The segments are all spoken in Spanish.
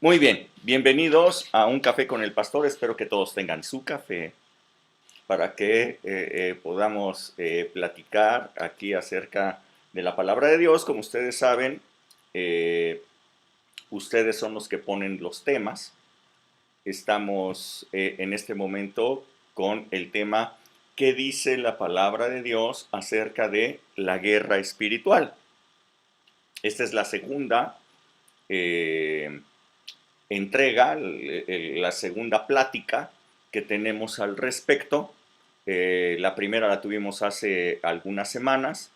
Muy bien, bienvenidos a Un Café con el Pastor. Espero que todos tengan su café para que podamos platicar aquí acerca de la palabra de Dios. Como ustedes saben, eh, ustedes son los que ponen los temas. Estamos en este momento con el tema ¿qué dice la palabra de Dios acerca de la guerra espiritual? Esta es la segunda eh, entrega, la segunda plática que tenemos al respecto. La primera la tuvimos hace algunas semanas,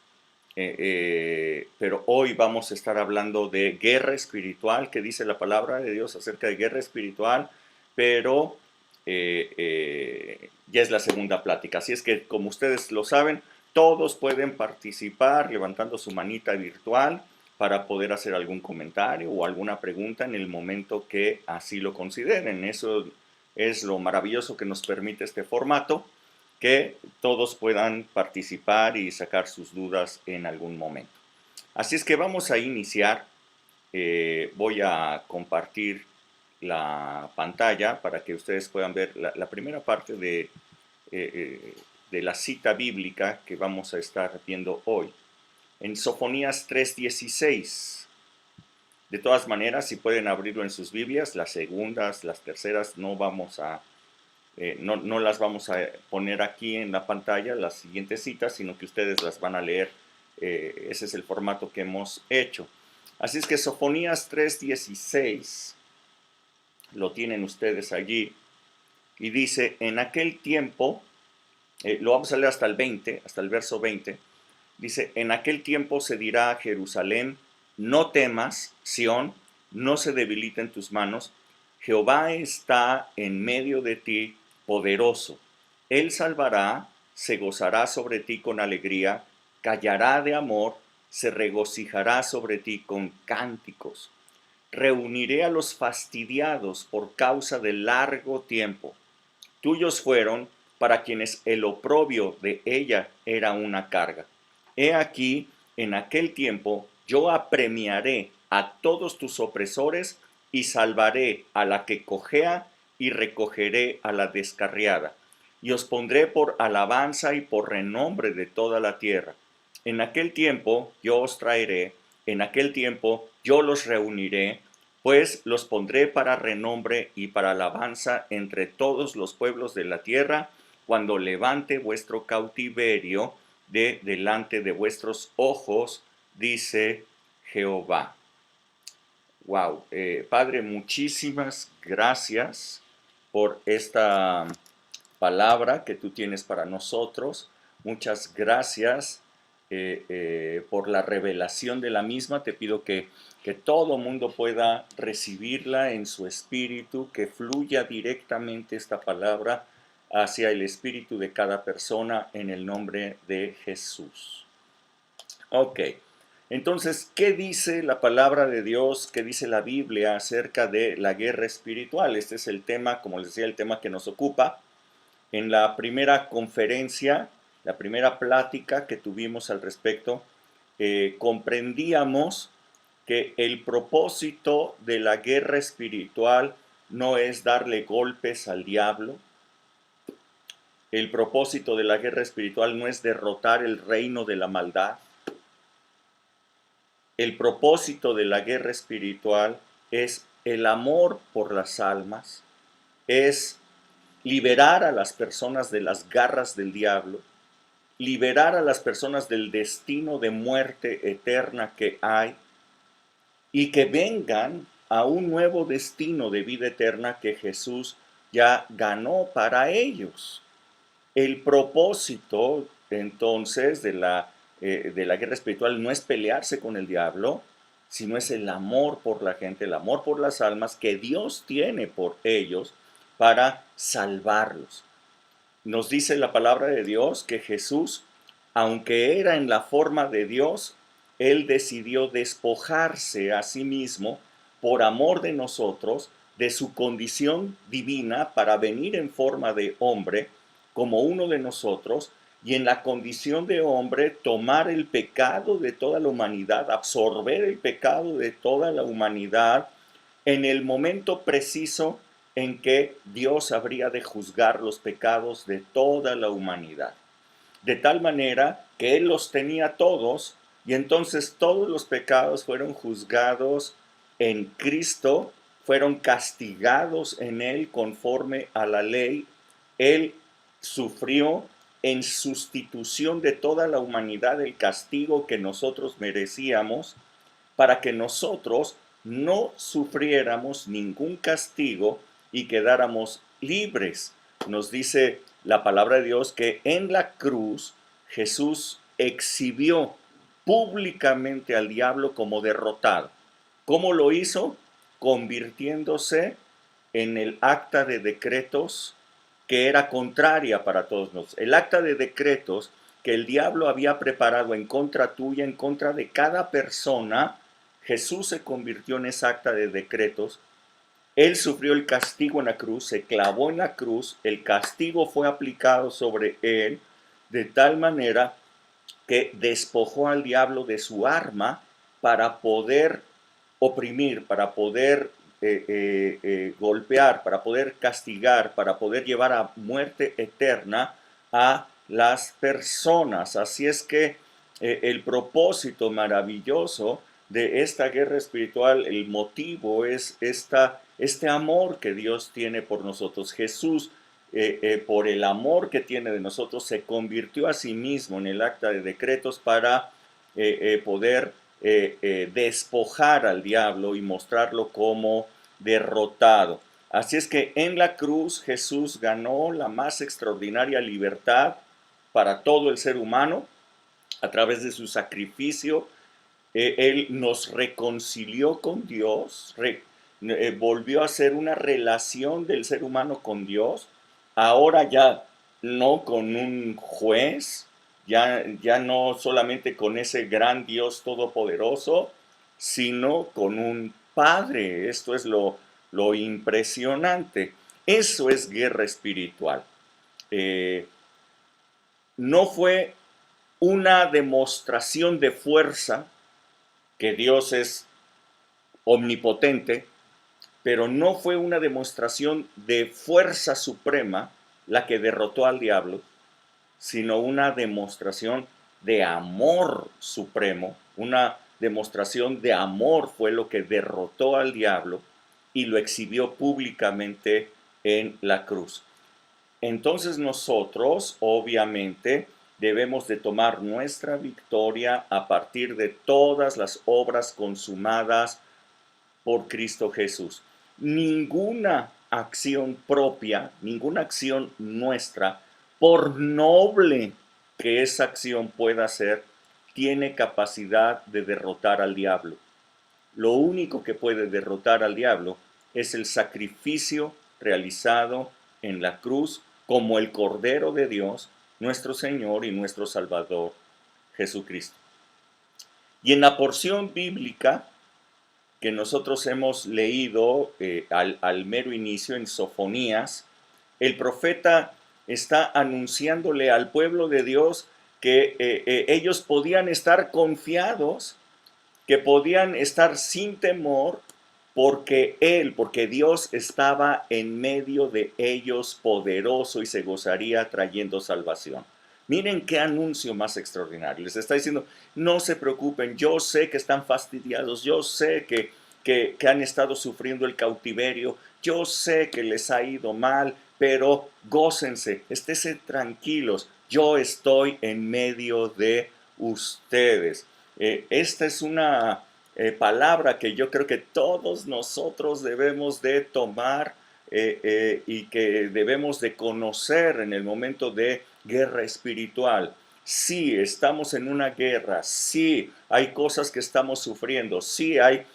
pero hoy vamos a estar hablando de guerra espiritual, que dice la palabra de Dios acerca de guerra espiritual, pero ya es la segunda plática. Así es que, como ustedes lo saben, todos pueden participar levantando su manita virtual para poder hacer algún comentario o alguna pregunta en el momento que así lo consideren. Eso es lo maravilloso que nos permite este formato, que todos puedan participar y sacar sus dudas en algún momento. Así es que vamos a iniciar. Voy a compartir la pantalla para que ustedes puedan ver la primera parte de la cita bíblica que vamos a estar viendo hoy. En Sofonías 3:16. De todas maneras, si pueden abrirlo en sus Biblias, las segundas, las terceras, no las vamos a poner aquí en la pantalla, las siguientes citas, sino que ustedes las van a leer. Ese es el formato que hemos hecho. Así es que Sofonías 3:16, lo tienen ustedes allí, y dice, en aquel tiempo, lo vamos a leer hasta el 20, hasta el verso 20, dice, en aquel tiempo se dirá a Jerusalén, no temas, Sión, no se debiliten tus manos, Jehová está en medio de ti, poderoso. Él salvará, se gozará sobre ti con alegría, callará de amor, se regocijará sobre ti con cánticos. Reuniré a los fastidiados por causa del largo tiempo. Tuyos fueron para quienes el oprobio de ella era una carga. He aquí, en aquel tiempo yo apremiaré a todos tus opresores y salvaré a la que cojea y recogeré a la descarriada. Y os pondré por alabanza y por renombre de toda la tierra. En aquel tiempo yo os traeré, en aquel tiempo yo los reuniré, pues los pondré para renombre y para alabanza entre todos los pueblos de la tierra, cuando levante vuestro cautiverio de delante de vuestros ojos, dice Jehová. Wow, Padre, muchísimas gracias por esta palabra que tú tienes para nosotros. Muchas gracias por la revelación de la misma. Te pido que todo mundo pueda recibirla en su espíritu, que fluya directamente esta palabra hacia el espíritu de cada persona en el nombre de Jesús. Ok, entonces, ¿qué dice la palabra de Dios? ¿Qué dice la Biblia acerca de la guerra espiritual? Este es el tema, como les decía, el tema que nos ocupa. En la primera conferencia, la primera plática que tuvimos al respecto, comprendíamos que el propósito de la guerra espiritual no es darle golpes al diablo. El propósito de la guerra espiritual no es derrotar el reino de la maldad. El propósito de la guerra espiritual es el amor por las almas, es liberar a las personas de las garras del diablo, liberar a las personas del destino de muerte eterna que hay y que vengan a un nuevo destino de vida eterna que Jesús ya ganó para ellos. El propósito entonces de la guerra espiritual no es pelearse con el diablo, sino es el amor por la gente, el amor por las almas que Dios tiene por ellos para salvarlos. Nos dice la palabra de Dios que Jesús, aunque era en la forma de Dios, Él decidió despojarse a sí mismo por amor de nosotros, de su condición divina, para venir en forma de hombre, como uno de nosotros, y en la condición de hombre tomar el pecado de toda la humanidad, absorber el pecado de toda la humanidad en el momento preciso en que Dios habría de juzgar los pecados de toda la humanidad. De tal manera que Él los tenía todos, y entonces todos los pecados fueron juzgados en Cristo, fueron castigados en Él conforme a la ley. Él sufrió en sustitución de toda la humanidad el castigo que nosotros merecíamos, para que nosotros no sufriéramos ningún castigo y quedáramos libres. Nos dice la palabra de Dios que en la cruz Jesús exhibió públicamente al diablo como derrotado. ¿Cómo lo hizo? Convirtiéndose en el acta de decretos que era contraria para todos nosotros. El acta de decretos que el diablo había preparado en contra tuya, en contra de cada persona, Jesús se convirtió en esa acta de decretos. Él sufrió el castigo en la cruz, se clavó en la cruz, el castigo fue aplicado sobre él de tal manera que despojó al diablo de su arma para poder oprimir, para poder golpear, para poder castigar, para poder llevar a muerte eterna a las personas. Así es que el propósito maravilloso de esta guerra espiritual, el motivo es este amor que Dios tiene por nosotros. Jesús, por el amor que tiene de nosotros, se convirtió a sí mismo en el acta de decretos para poder despojar al diablo y mostrarlo como derrotado. Así es que en la cruz Jesús ganó la más extraordinaria libertad para todo el ser humano a través de su sacrificio. Él nos reconcilió con Dios, volvió a ser una relación del ser humano con Dios, ahora ya no con un juez, ya no solamente con ese gran Dios todopoderoso, sino con un Padre. Esto es lo impresionante. Eso es guerra espiritual. No fue una demostración de fuerza, que Dios es omnipotente, pero no fue una demostración de fuerza suprema la que derrotó al diablo, sino una demostración de amor supremo, una demostración de amor fue lo que derrotó al diablo y lo exhibió públicamente en la cruz. Entonces nosotros, obviamente, debemos de tomar nuestra victoria a partir de todas las obras consumadas por Cristo Jesús. Ninguna acción propia, ninguna acción nuestra, por noble que esa acción pueda ser, tiene capacidad de derrotar al diablo. Lo único que puede derrotar al diablo es el sacrificio realizado en la cruz como el Cordero de Dios, nuestro Señor y nuestro Salvador, Jesucristo. Y en la porción bíblica que nosotros hemos leído al mero inicio en Sofonías, el profeta está anunciándole al pueblo de Dios que ellos podían estar confiados, que podían estar sin temor, porque Dios estaba en medio de ellos poderoso y se gozaría trayendo salvación. Miren qué anuncio más extraordinario. Les está diciendo, no se preocupen, yo sé que están fastidiados, yo sé que han estado sufriendo el cautiverio, yo sé que les ha ido mal, pero gócense, esténse tranquilos, yo estoy en medio de ustedes. Esta es una palabra que yo creo que todos nosotros debemos de tomar y que debemos de conocer en el momento de guerra espiritual. Sí, estamos en una guerra, sí, hay cosas que estamos sufriendo, sí, hay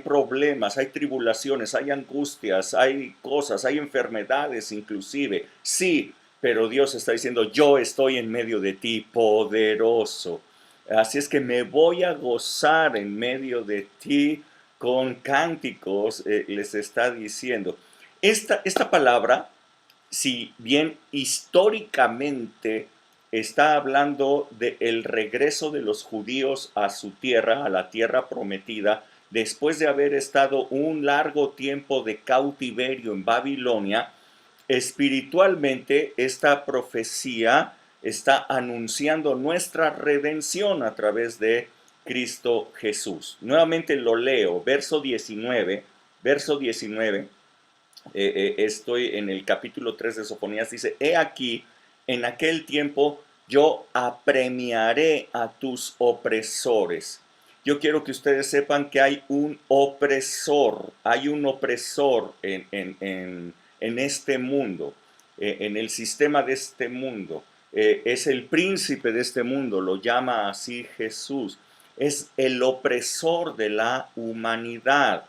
problemas, hay tribulaciones, hay angustias, hay cosas, hay enfermedades inclusive, sí, pero Dios está diciendo, yo estoy en medio de ti, poderoso. Así es que me voy a gozar en medio de ti con cánticos, les está diciendo. Esta palabra, si bien históricamente está hablando del regreso de los judíos a su tierra, a la tierra prometida, después de haber estado un largo tiempo de cautiverio en Babilonia, espiritualmente esta profecía está anunciando nuestra redención a través de Cristo Jesús. Nuevamente lo leo, verso 19, estoy en el capítulo 3 de Sofonías, dice, he aquí, en aquel tiempo yo apremiaré a tus opresores. Yo quiero que ustedes sepan que hay un opresor en este mundo, en el sistema de este mundo. Es el príncipe de este mundo, lo llama así Jesús. Es el opresor de la humanidad.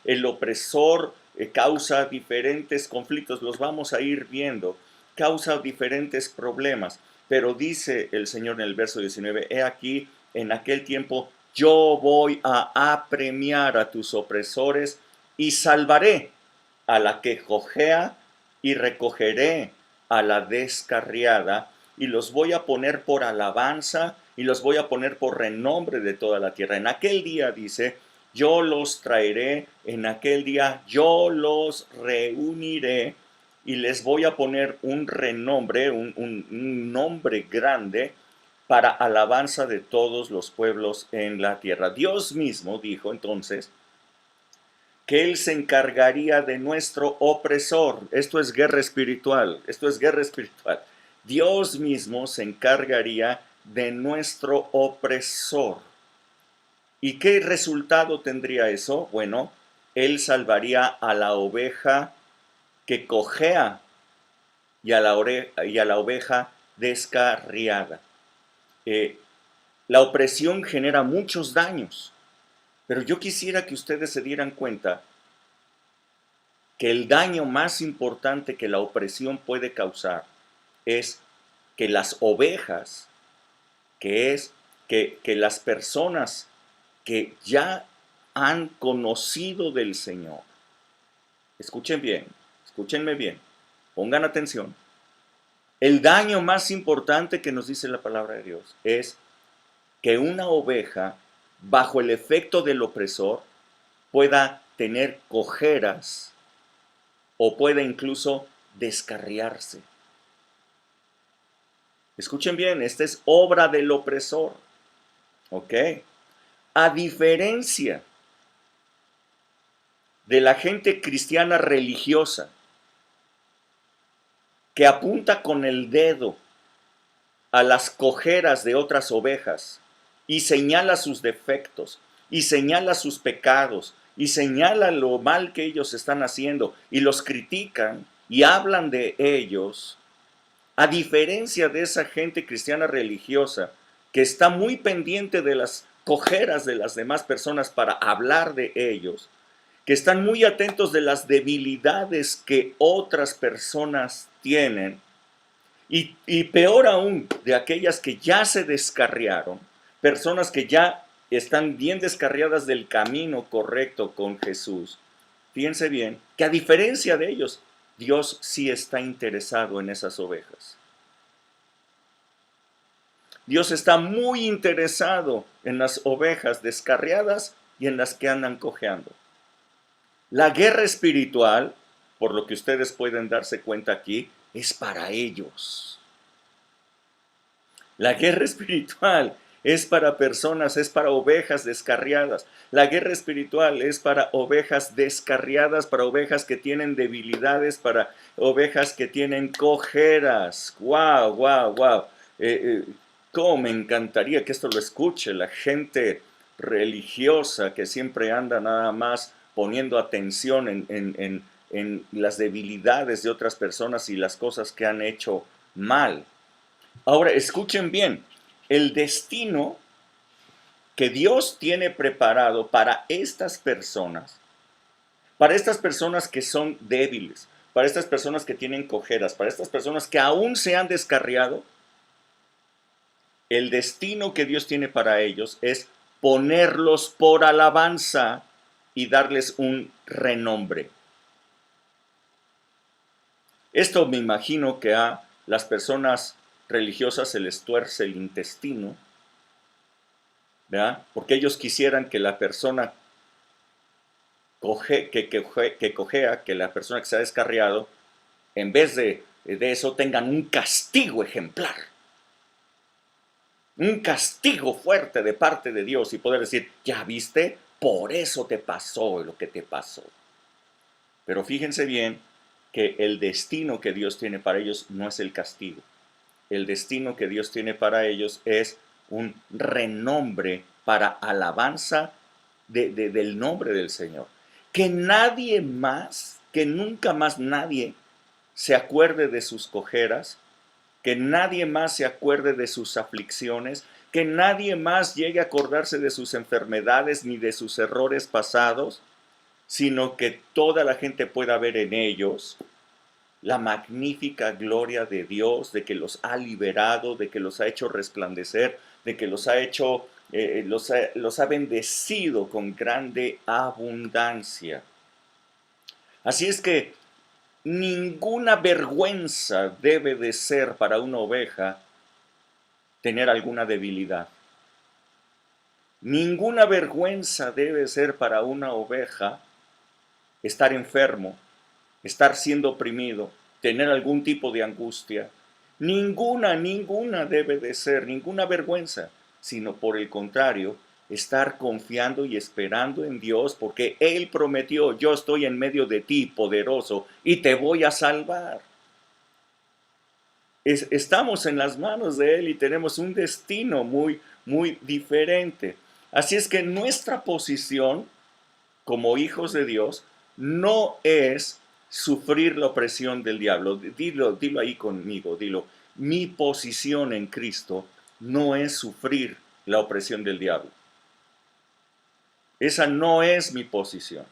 El opresor causa diferentes conflictos, los vamos a ir viendo, causa diferentes problemas, pero dice el Señor en el verso 19, he aquí, en aquel tiempo yo voy a apremiar a tus opresores y salvaré a la que cojea y recogeré a la descarriada y los voy a poner por alabanza y los voy a poner por renombre de toda la tierra. En aquel día, dice, yo los traeré, en aquel día yo los reuniré y les voy a poner un renombre, un nombre grande para alabanza de todos los pueblos en la tierra. Dios mismo dijo entonces que Él se encargaría de nuestro opresor. Esto es guerra espiritual, Dios mismo se encargaría de nuestro opresor. ¿Y qué resultado tendría eso? Bueno, Él salvaría a la oveja que cojea y a la oveja descarriada. La opresión genera muchos daños, pero yo quisiera que ustedes se dieran cuenta que el daño más importante que la opresión puede causar es que las ovejas, que las personas que ya han conocido del Señor, escúchenme bien, pongan atención. El daño más importante que nos dice la palabra de Dios es que una oveja, bajo el efecto del opresor, pueda tener cojeras o pueda incluso descarriarse. Escuchen bien, esta es obra del opresor, ¿ok? A diferencia de la gente cristiana religiosa que apunta con el dedo a las cojeras de otras ovejas y señala sus defectos y señala sus pecados y señala lo mal que ellos están haciendo y los critican y hablan de ellos, a diferencia de esa gente cristiana religiosa que está muy pendiente de las cojeras de las demás personas para hablar de ellos, que están muy atentos de las debilidades que otras personas tienen, y peor aún, de aquellas que ya se descarriaron, personas que ya están bien descarriadas del camino correcto con Jesús. Fíjense bien, que a diferencia de ellos, Dios sí está interesado en esas ovejas. Dios está muy interesado en las ovejas descarriadas y en las que andan cojeando. La guerra espiritual, por lo que ustedes pueden darse cuenta aquí, es para ellos. La guerra espiritual es para personas, es para ovejas descarriadas. La guerra espiritual es para ovejas descarriadas, para ovejas que tienen debilidades, para ovejas que tienen cojeras. ¡Wow, wow, wow! Cómo me encantaría que esto lo escuche la gente religiosa que siempre anda nada más poniendo atención en las debilidades de otras personas y las cosas que han hecho mal. Ahora, escuchen bien, el destino que Dios tiene preparado para estas personas que son débiles, para estas personas que tienen cojeras, para estas personas que aún se han descarriado, el destino que Dios tiene para ellos es ponerlos por alabanza y darles un renombre. Esto me imagino que a las personas religiosas se les tuerce el intestino, ¿verdad? Porque ellos quisieran que la persona que cojea, que la persona que se ha descarriado, en vez de eso tengan un castigo ejemplar, un castigo fuerte de parte de Dios y poder decir, ya viste, por eso te pasó lo que te pasó. Pero fíjense bien que el destino que Dios tiene para ellos no es el castigo. El destino que Dios tiene para ellos es un renombre para alabanza del nombre del Señor. Que nadie más, que nunca más nadie se acuerde de sus cojeras, que nadie más se acuerde de sus aflicciones, que nadie más llegue a acordarse de sus enfermedades ni de sus errores pasados, sino que toda la gente pueda ver en ellos la magnífica gloria de Dios, de que los ha liberado, de que los ha hecho resplandecer, de que los ha hecho, los ha bendecido con grande abundancia. Así es que ninguna vergüenza debe de ser para una oveja tener alguna debilidad. Ninguna vergüenza debe ser para una oveja estar enfermo, estar siendo oprimido, tener algún tipo de angustia. Ninguna debe de ser, ninguna vergüenza, sino por el contrario, estar confiando y esperando en Dios, porque Él prometió, yo estoy en medio de ti, poderoso, y te voy a salvar. Estamos en las manos de Él y tenemos un destino muy, muy diferente. Así es que nuestra posición como hijos de Dios no es sufrir la opresión del diablo. Dilo ahí conmigo, dilo. Mi posición en Cristo no es sufrir la opresión del diablo. Esa no es mi posición.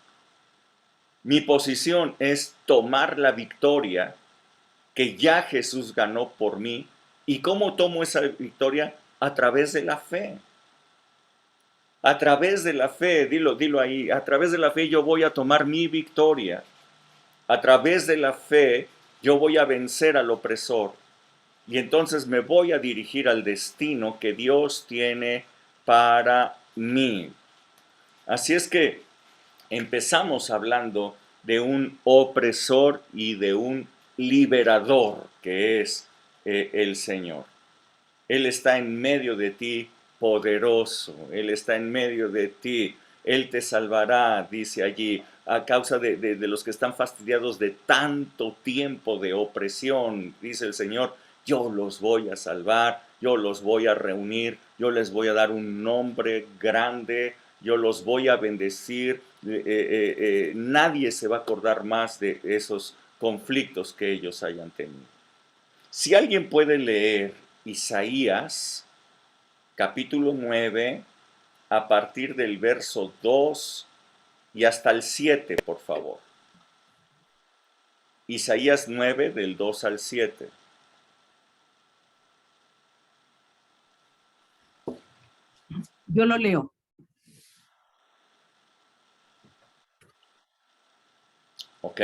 Mi posición es tomar la victoria que ya Jesús ganó por mí. ¿Y cómo tomo esa victoria? A través de la fe. A través de la fe, dilo ahí, a través de la fe yo voy a tomar mi victoria. A través de la fe yo voy a vencer al opresor. Y entonces me voy a dirigir al destino que Dios tiene para mí. Así es que empezamos hablando de un opresor y de un liberador que es el Señor. Él está en medio de ti, poderoso. Él está en medio de ti. Él te salvará, dice allí, a causa de los que están fastidiados de tanto tiempo de opresión, dice el Señor. Yo los voy a salvar, yo los voy a reunir, yo les voy a dar un nombre grande, yo los voy a bendecir. Nadie se va a acordar más de esos conflictos que ellos hayan tenido. Si alguien puede leer Isaías, capítulo 9, a partir del verso 2 y hasta el 7, por favor. Isaías 9, del 2 al 7. Yo lo leo. ¿Ok?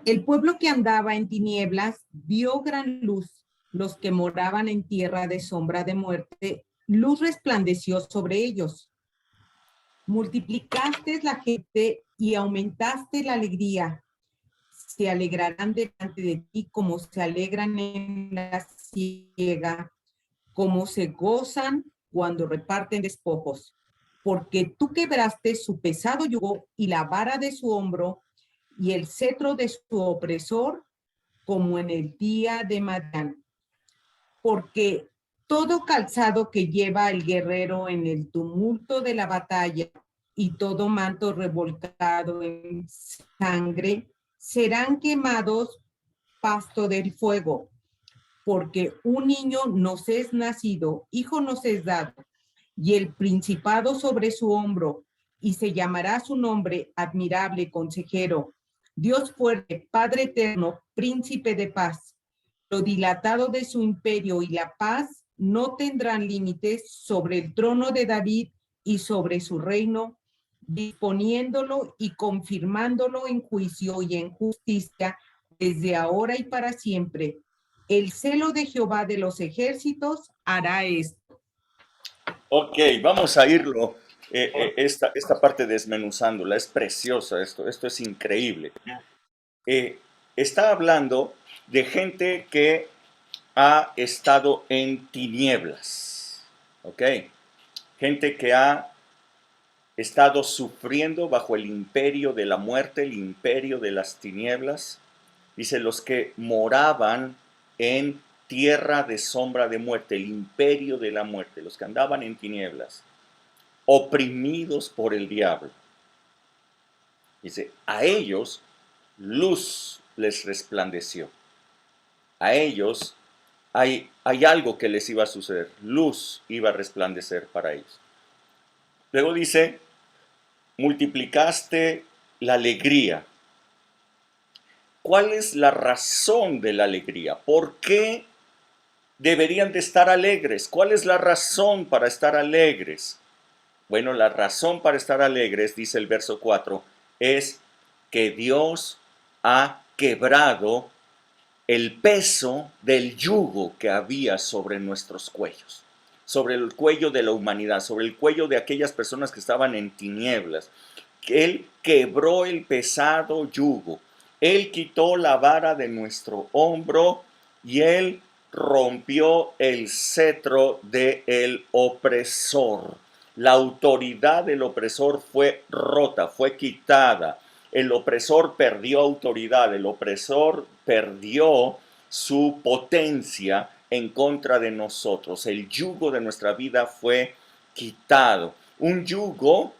El pueblo que andaba en tinieblas vio gran luz. Los que moraban en tierra de sombra de muerte, luz resplandeció sobre ellos. Multiplicaste la gente y aumentaste la alegría. Se alegrarán delante de ti como se alegran en la siega, como se gozan cuando reparten despojos. Porque tú quebraste su pesado yugo y la vara de su hombro y el cetro de su opresor, como en el día de Madián. Porque todo calzado que lleva el guerrero en el tumulto de la batalla y todo manto revolcado en sangre serán quemados pasto del fuego. Porque un niño nos es nacido, hijo nos es dado, y el principado sobre su hombro, y se llamará su nombre admirable, consejero, Dios fuerte, Padre eterno, príncipe de paz. Lo dilatado de su imperio y la paz no tendrán límites sobre el trono de David y sobre su reino, disponiéndolo y confirmándolo en juicio y en justicia desde ahora y para siempre. El celo de Jehová de los ejércitos hará esto. Ok, vamos a irlo esta parte desmenuzándola, es preciosa esto es increíble. Está hablando de gente que ha estado en tinieblas, ¿ok? Gente que ha estado sufriendo bajo el imperio de la muerte, el imperio de las tinieblas. Dice, los que moraban en tierra de sombra de muerte, el imperio de la muerte, los que andaban en tinieblas, oprimidos por el diablo. Dice, a ellos luz les resplandeció. A ellos hay algo que les iba a suceder. Luz iba a resplandecer para ellos. Luego dice, multiplicaste la alegría. ¿Cuál es la razón de la alegría? ¿Por qué deberían de estar alegres? ¿Cuál es la razón para estar alegres? Bueno, la razón para estar alegres, dice el verso 4, es que Dios ha quebrado el peso del yugo que había sobre nuestros cuellos, sobre el cuello de la humanidad, sobre el cuello de aquellas personas que estaban en tinieblas. Él quebró el pesado yugo, Él quitó la vara de nuestro hombro y Él rompió el cetro del opresor. La autoridad del opresor fue rota, fue quitada. El opresor perdió autoridad, el opresor perdió su potencia en contra de nosotros. El yugo de nuestra vida fue quitado. Un yugo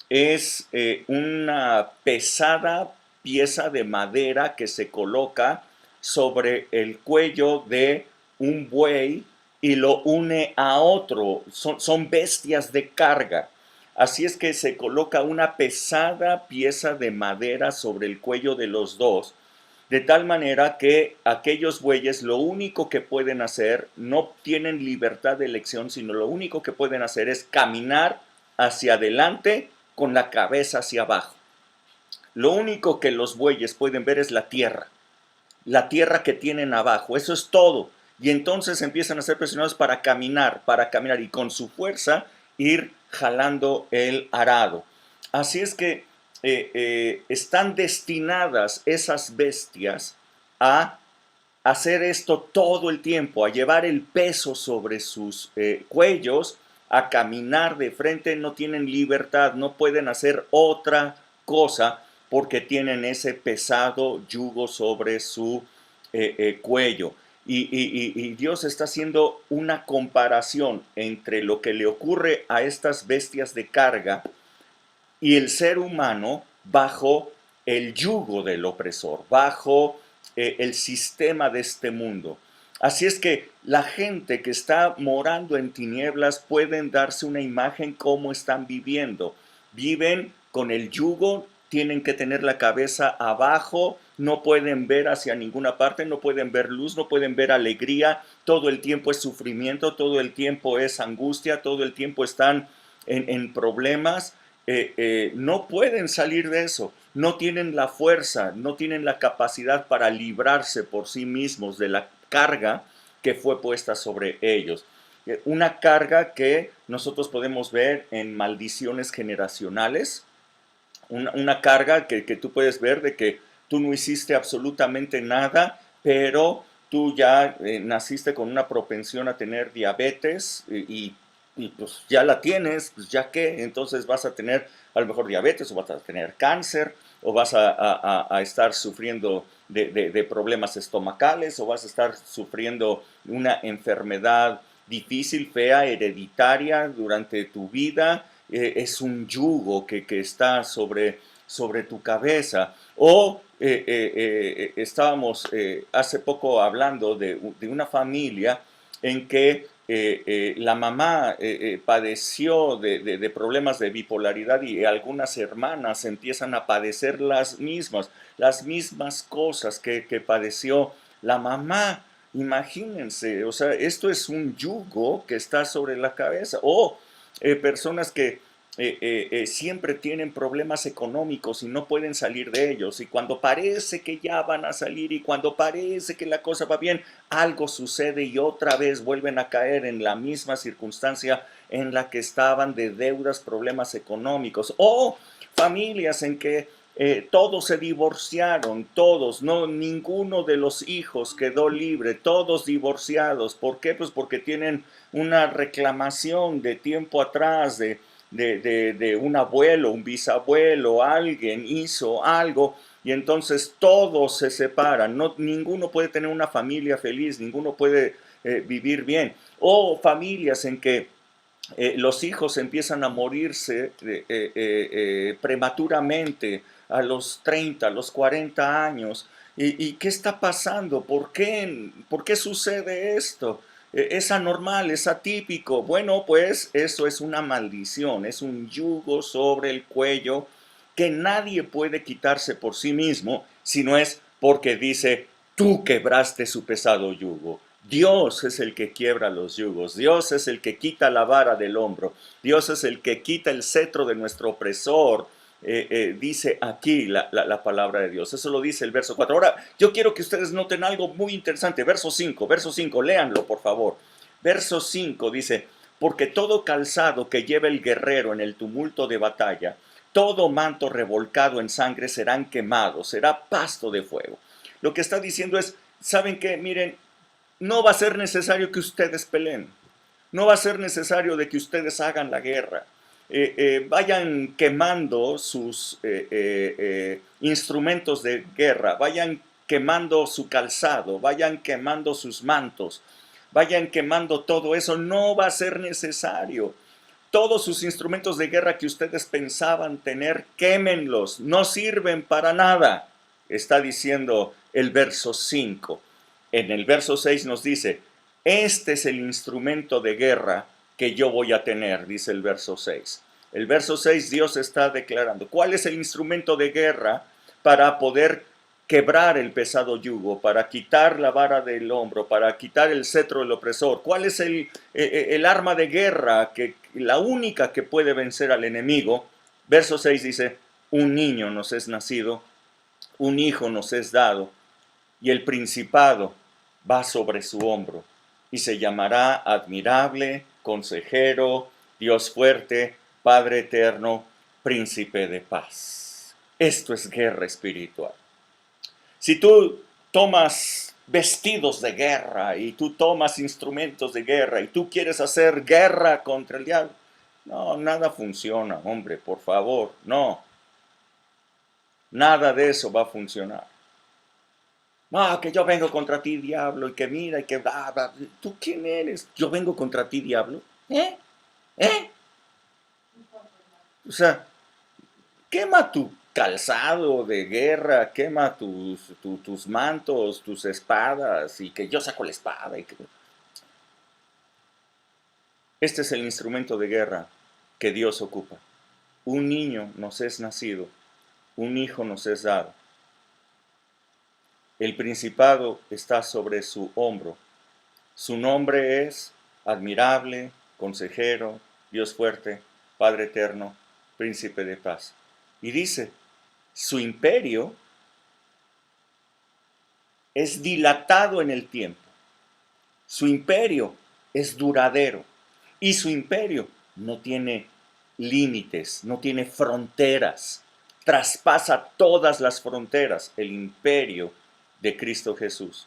es una pesada pieza de madera que se coloca sobre el cuello de un buey y lo une a otro. Son bestias de carga. Así es que se coloca una pesada pieza de madera sobre el cuello de los dos, de tal manera que aquellos bueyes lo único que pueden hacer, no tienen libertad de elección, sino lo único que pueden hacer es caminar hacia adelante con la cabeza hacia abajo. Lo único que los bueyes pueden ver es la tierra que tienen abajo, eso es todo. Y entonces empiezan a ser presionados para caminar y con su fuerza ir jalando el arado. Así es que están destinadas esas bestias a hacer esto todo el tiempo, a llevar el peso sobre sus cuellos, a caminar de frente, no tienen libertad, no pueden hacer otra cosa porque tienen ese pesado yugo sobre su cuello. Y Dios está haciendo una comparación entre lo que le ocurre a estas bestias de carga y el ser humano bajo el yugo del opresor, bajo el sistema de este mundo. Así es que la gente que está morando en tinieblas pueden darse una imagen cómo están viviendo. Viven con el yugo, tienen que tener la cabeza abajo, no pueden ver hacia ninguna parte, no pueden ver luz, no pueden ver alegría, todo el tiempo es sufrimiento, todo el tiempo es angustia, todo el tiempo están en problemas. No pueden salir de eso, no tienen la fuerza, no tienen la capacidad para librarse por sí mismos de la carga que fue puesta sobre ellos. Una carga que nosotros podemos ver en maldiciones generacionales, una carga que tú puedes ver de que tú no hiciste absolutamente nada, pero tú ya naciste con una propensión a tener diabetes y pues ya la tienes, pues ya que entonces vas a tener a lo mejor diabetes o vas a tener cáncer o vas a estar sufriendo de problemas estomacales o vas a estar sufriendo una enfermedad difícil, fea, hereditaria durante tu vida. Es un yugo que está sobre tu cabeza. O estábamos hace poco hablando de una familia en que la mamá padeció de problemas de bipolaridad y algunas hermanas empiezan a padecer las mismas cosas que padeció la mamá. Imagínense, o sea, esto es un yugo que está sobre la cabeza. O personas que siempre tienen problemas económicos y no pueden salir de ellos. Y cuando parece que ya van a salir y cuando parece que la cosa va bien, algo sucede y otra vez vuelven a caer en la misma circunstancia en la que estaban, de deudas, problemas económicos. O familias en que todos se divorciaron, todos, no, ninguno de los hijos quedó libre, todos divorciados. ¿Por qué? Pues porque tienen una reclamación de tiempo atrás, de un abuelo, un bisabuelo, alguien hizo algo y entonces todos se separan. No, ninguno puede tener una familia feliz, ninguno puede vivir bien. O familias en que los hijos empiezan a morirse prematuramente a los 30, a los 40 años. ¿Y qué está pasando? ¿Por qué sucede esto? Es anormal, es atípico. Bueno, pues eso es una maldición, es un yugo sobre el cuello que nadie puede quitarse por sí mismo, si no es porque dice, tú quebraste su pesado yugo. Dios es el que quiebra los yugos, Dios es el que quita la vara del hombro, Dios es el que quita el cetro de nuestro opresor. Dice aquí la palabra de Dios. Eso lo dice el verso 4. Ahora, yo quiero que ustedes noten algo muy interesante. Verso 5, léanlo por favor. Verso 5 dice, porque todo calzado que lleva el guerrero en el tumulto de batalla, todo manto revolcado en sangre serán quemados, será pasto de fuego. Lo que está diciendo es, ¿saben qué? Miren, no va a ser necesario que ustedes peleen. No va a ser necesario de que ustedes hagan la guerra. Vayan quemando sus instrumentos de guerra, vayan quemando su calzado, vayan quemando sus mantos, vayan quemando todo eso. No va a ser necesario. Todos sus instrumentos de guerra que ustedes pensaban tener, quémenlos, no sirven para nada, está diciendo el verso 5. En el verso 6 nos dice, este es el instrumento de guerra que yo voy a tener, dice el verso 6. El verso 6 Dios está declarando, ¿cuál es el instrumento de guerra para poder quebrar el pesado yugo, para quitar la vara del hombro, para quitar el cetro del opresor? ¿Cuál es el arma de guerra, la única que puede vencer al enemigo? Verso 6 dice, un niño nos es nacido, un hijo nos es dado, y el principado va sobre su hombro, y se llamará admirable, consejero, Dios fuerte, Padre eterno, príncipe de paz. Esto es guerra espiritual. Si tú tomas vestidos de guerra y tú tomas instrumentos de guerra y tú quieres hacer guerra contra el diablo, no, nada funciona, hombre, por favor, no. Nada de eso va a funcionar. No, que yo vengo contra ti, diablo, y que mira, y que... ¿Tú quién eres? Yo vengo contra ti, diablo. ¿Eh? ¿Eh? O sea, quema tu calzado de guerra, quema tus mantos, tus espadas, y que yo saco la espada. Este es el instrumento de guerra que Dios ocupa. Un niño nos es nacido, un hijo nos es dado. El principado está sobre su hombro. Su nombre es admirable, consejero, Dios fuerte, Padre eterno, príncipe de paz. Y dice, su imperio es dilatado en el tiempo. Su imperio es duradero. Y su imperio no tiene límites, no tiene fronteras. Traspasa todas las fronteras el imperio de Cristo Jesús.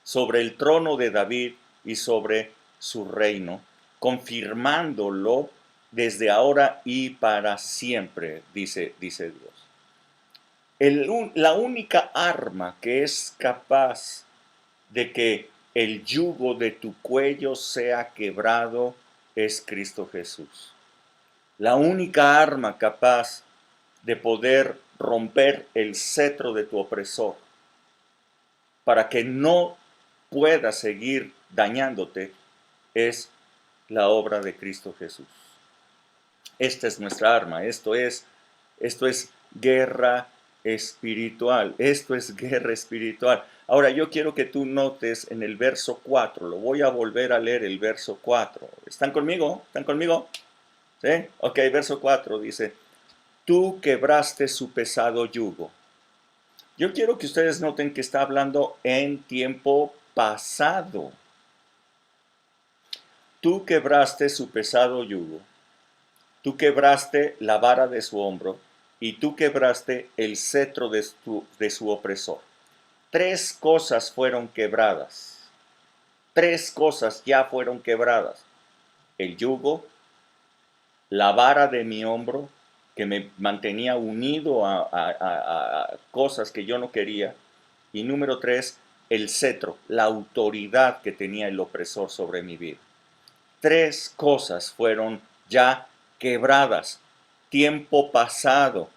Sobre el trono de David y sobre su reino, confirmándolo desde ahora y para siempre, dice Dios. La única arma que es capaz de que el yugo de tu cuello sea quebrado es Cristo Jesús. La única arma capaz de poder romper el cetro de tu opresor para que no pueda seguir dañándote es la obra de Cristo Jesús. Esta es nuestra arma, esto es guerra espiritual, esto es guerra espiritual. Ahora yo quiero que tú notes en el verso 4, lo voy a volver a leer el verso 4. ¿Están conmigo? ¿Están conmigo? ¿Sí? Ok, verso 4 dice, tú quebraste su pesado yugo. Yo quiero que ustedes noten que está hablando en tiempo pasado. Tú quebraste su pesado yugo. Tú quebraste la vara de su hombro y tú quebraste el cetro de su opresor. Tres cosas fueron quebradas. Tres cosas ya fueron quebradas. El yugo, la vara de mi hombro, que me mantenía unido a cosas que yo no quería. Y número tres, el cetro, la autoridad que tenía el opresor sobre mi vida. Tres cosas fueron ya quebradas. Tiempo pasado.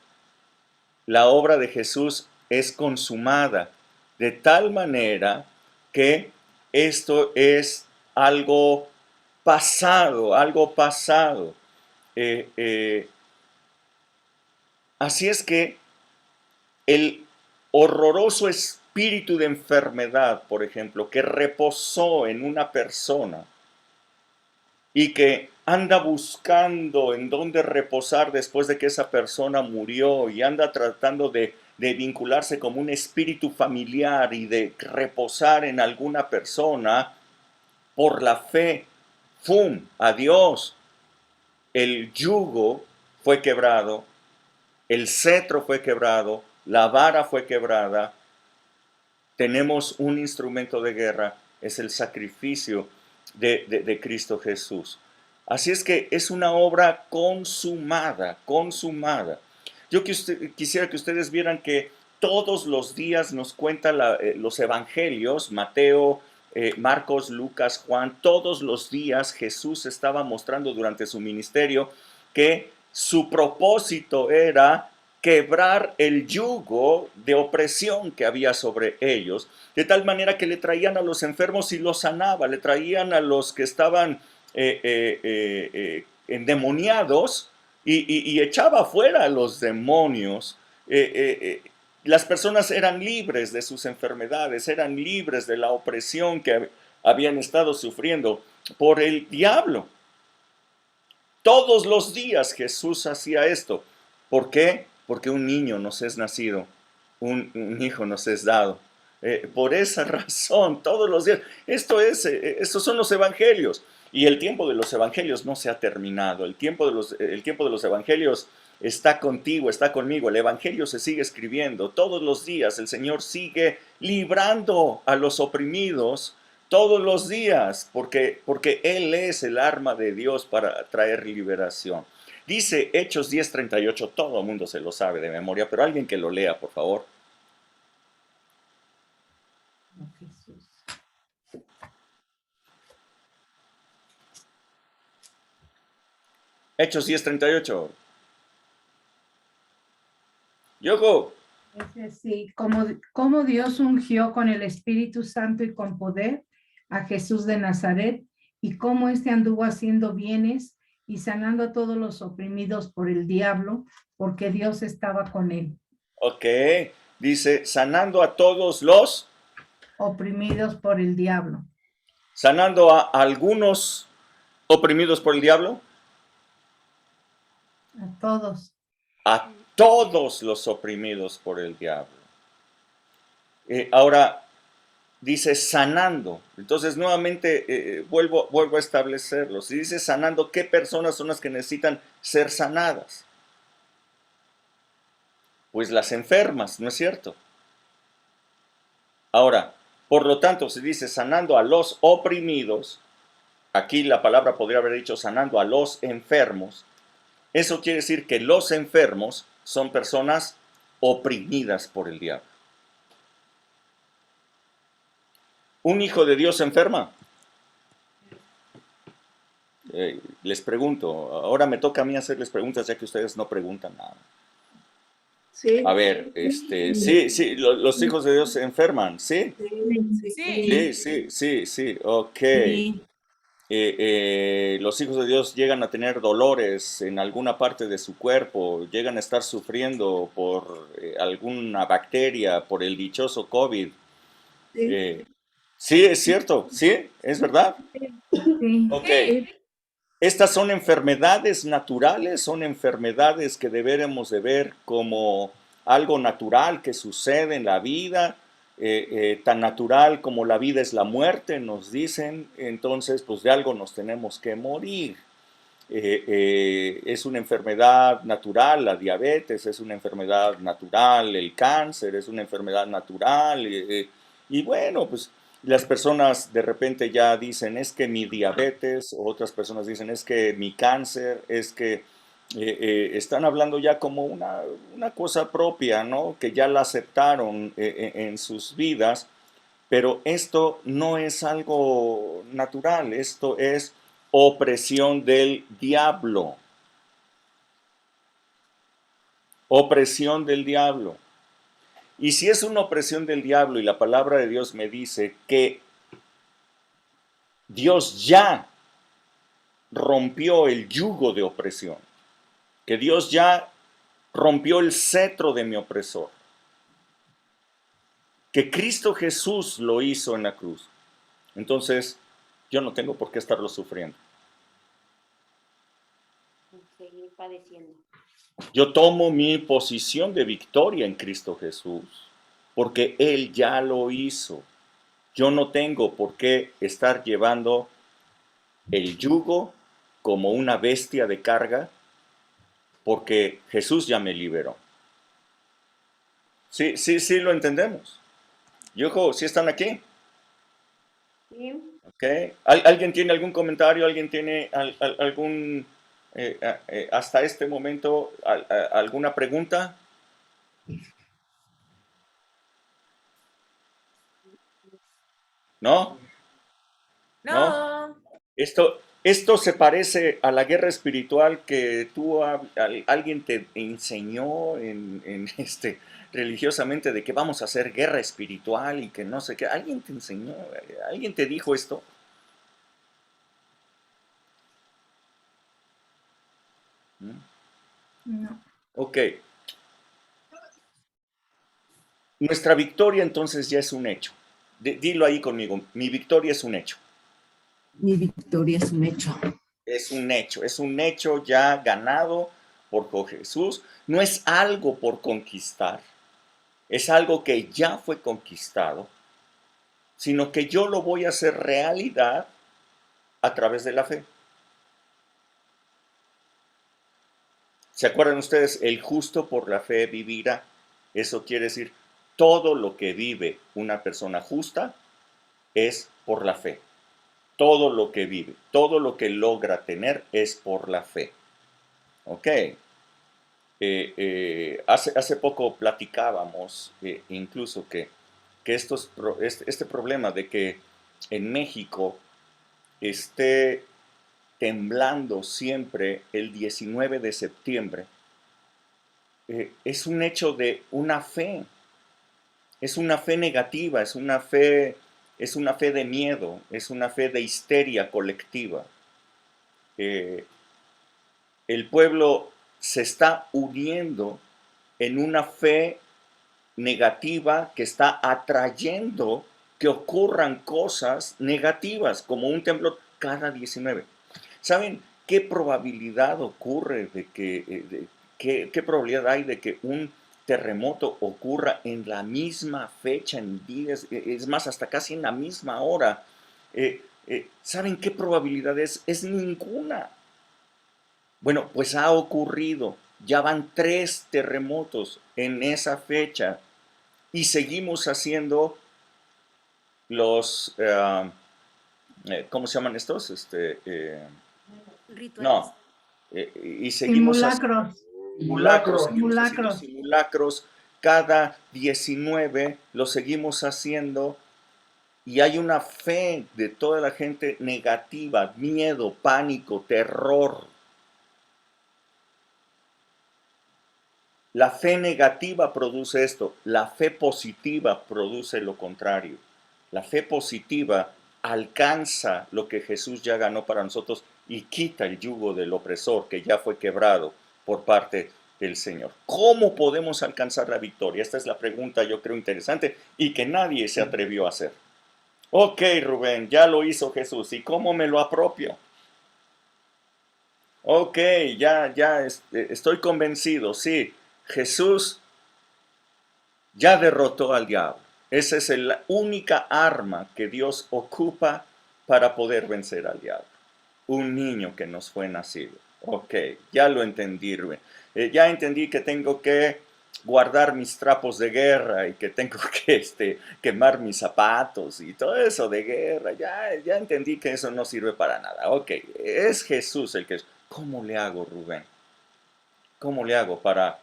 La obra de Jesús es consumada, de tal manera que esto es algo pasado, algo pasado. Eh, eh, Así es que el horroroso espíritu de enfermedad, por ejemplo, que reposó en una persona y que anda buscando en dónde reposar después de que esa persona murió y anda tratando de vincularse como un espíritu familiar y de reposar en alguna persona por la fe, ¡fum! Adiós. El yugo fue quebrado, el cetro fue quebrado, la vara fue quebrada. Tenemos un instrumento de guerra, es el sacrificio de Cristo Jesús. Así es que es una obra consumada, consumada. Yo quisiera que ustedes vieran que todos los días nos cuentan los evangelios, Mateo, Marcos, Lucas, Juan, todos los días Jesús estaba mostrando durante su ministerio que su propósito era quebrar el yugo de opresión que había sobre ellos, de tal manera que le traían a los enfermos y los sanaba, le traían a los que estaban endemoniados y echaba fuera a los demonios. Las personas eran libres de sus enfermedades, eran libres de la opresión que habían estado sufriendo por el diablo. Todos los días Jesús hacía esto. ¿Por qué? Porque un niño nos es nacido, un hijo nos es dado. Por esa razón, todos los días. Estos son los evangelios. Y el tiempo de los evangelios no se ha terminado. El tiempo de los evangelios está contigo, está conmigo. El evangelio se sigue escribiendo. Todos los días el Señor sigue librando a los oprimidos todos los días, porque Él es el arma de Dios para traer liberación. Dice Hechos 10:38, todo el mundo se lo sabe de memoria, pero alguien que lo lea, por favor. Hechos 10:38. Yoko. Sí, como Dios ungió con el Espíritu Santo y con poder a Jesús de Nazaret, y cómo éste anduvo haciendo bienes y sanando a todos los oprimidos por el diablo, porque Dios estaba con él. Ok, dice, sanando a todos los oprimidos por el diablo. Sanando a algunos oprimidos por el diablo. A todos. A todos los oprimidos por el diablo. Ahora dice sanando. Entonces nuevamente vuelvo a establecerlo. Si dice sanando, ¿qué personas son las que necesitan ser sanadas? Pues las enfermas, ¿no es cierto? Ahora, por lo tanto, si dice sanando a los oprimidos, aquí la palabra podría haber dicho sanando a los enfermos. Eso quiere decir que los enfermos son personas oprimidas por el diablo. ¿Un hijo de Dios se enferma? Les pregunto, ahora me toca a mí hacerles preguntas ya que ustedes no preguntan nada. Sí. A ver, sí, los hijos de Dios se enferman, ¿sí? Sí, ok. Sí. Los hijos de Dios llegan a tener dolores en alguna parte de su cuerpo, llegan a estar sufriendo por alguna bacteria, por el dichoso COVID. Sí. Sí, es cierto, sí, es verdad. Sí. Ok, Estas son enfermedades naturales, son enfermedades que deberemos de ver como algo natural que sucede en la vida, tan natural como la vida es la muerte, nos dicen. Entonces pues de algo nos tenemos que morir. Es una enfermedad natural, la diabetes es una enfermedad natural, el cáncer es una enfermedad natural, y bueno, pues las personas de repente ya dicen, es que mi diabetes, o otras personas dicen, es que mi cáncer, es que están hablando ya como una cosa propia, ¿no? Que ya la aceptaron en sus vidas, pero esto no es algo natural, esto es opresión del diablo. Opresión del diablo. Y si es una opresión del diablo y la palabra de Dios me dice que Dios ya rompió el yugo de opresión, que Dios ya rompió el cetro de mi opresor, que Cristo Jesús lo hizo en la cruz, entonces yo no tengo por qué estarlo sufriendo. Seguir padeciendo. Yo tomo mi posición de victoria en Cristo Jesús, porque Él ya lo hizo. Yo no tengo por qué estar llevando el yugo como una bestia de carga, porque Jesús ya me liberó. Sí, lo entendemos. Yujo, ¿sí están aquí? Sí. Okay. ¿Alguien tiene algún comentario? ¿Alguien tiene algún, hasta este momento, alguna pregunta? ¿No? ¿No? Esto se parece a la guerra espiritual que alguien te enseñó religiosamente de que vamos a hacer guerra espiritual y que no sé qué. ¿Alguien te enseñó? ¿Alguien te dijo esto? No. Ok. Nuestra victoria entonces ya es un hecho. Dilo ahí conmigo. Mi victoria es un hecho. Mi victoria es un hecho. Es un hecho ya ganado por Jesús. No es algo por conquistar, es algo que ya fue conquistado, sino que yo lo voy a hacer realidad a través de la fe. ¿Se acuerdan ustedes? El justo por la fe vivirá. Eso quiere decir, todo lo que vive una persona justa es por la fe. Todo lo que vive, todo lo que logra tener es por la fe. ¿Ok? Hace poco platicábamos incluso que este problema de que en México esté temblando siempre el 19 de septiembre, es un hecho de una fe, es una fe negativa, es una fe de miedo, es una fe de histeria colectiva. El pueblo se está uniendo en una fe negativa que está atrayendo que ocurran cosas negativas, como un temblor cada 19. ¿Saben qué probabilidad ocurre de que, qué probabilidad hay de que un terremoto ocurra en la misma fecha, en días, es más, hasta casi en la misma hora? ¿Saben qué probabilidad es? Es ninguna. Bueno, pues ha ocurrido. Ya van 3 terremotos en esa fecha y seguimos haciendo los, ¿cómo se llaman estos? Rituales. No, y seguimos haciendo simulacros cada 19, lo seguimos haciendo y hay una fe de toda la gente negativa, miedo, pánico, terror. La fe negativa produce esto, la fe positiva produce lo contrario. La fe positiva alcanza lo que Jesús ya ganó para nosotros y quita el yugo del opresor que ya fue quebrado por parte del Señor. ¿Cómo podemos alcanzar la victoria? Esta es la pregunta, yo creo, interesante y que nadie se atrevió a hacer. Ok, Rubén, ya lo hizo Jesús. ¿Y cómo me lo apropio? Ok, estoy convencido, sí. Jesús ya derrotó al diablo. Esa es la única arma que Dios ocupa para poder vencer al diablo. Un niño que nos fue nacido. Ok, ya lo entendí, Rubén. Ya entendí que tengo que guardar mis trapos de guerra y que tengo que quemar mis zapatos y todo eso de guerra. Ya entendí que eso no sirve para nada. Ok, es Jesús el que es. ¿Cómo le hago, Rubén? ¿Cómo le hago para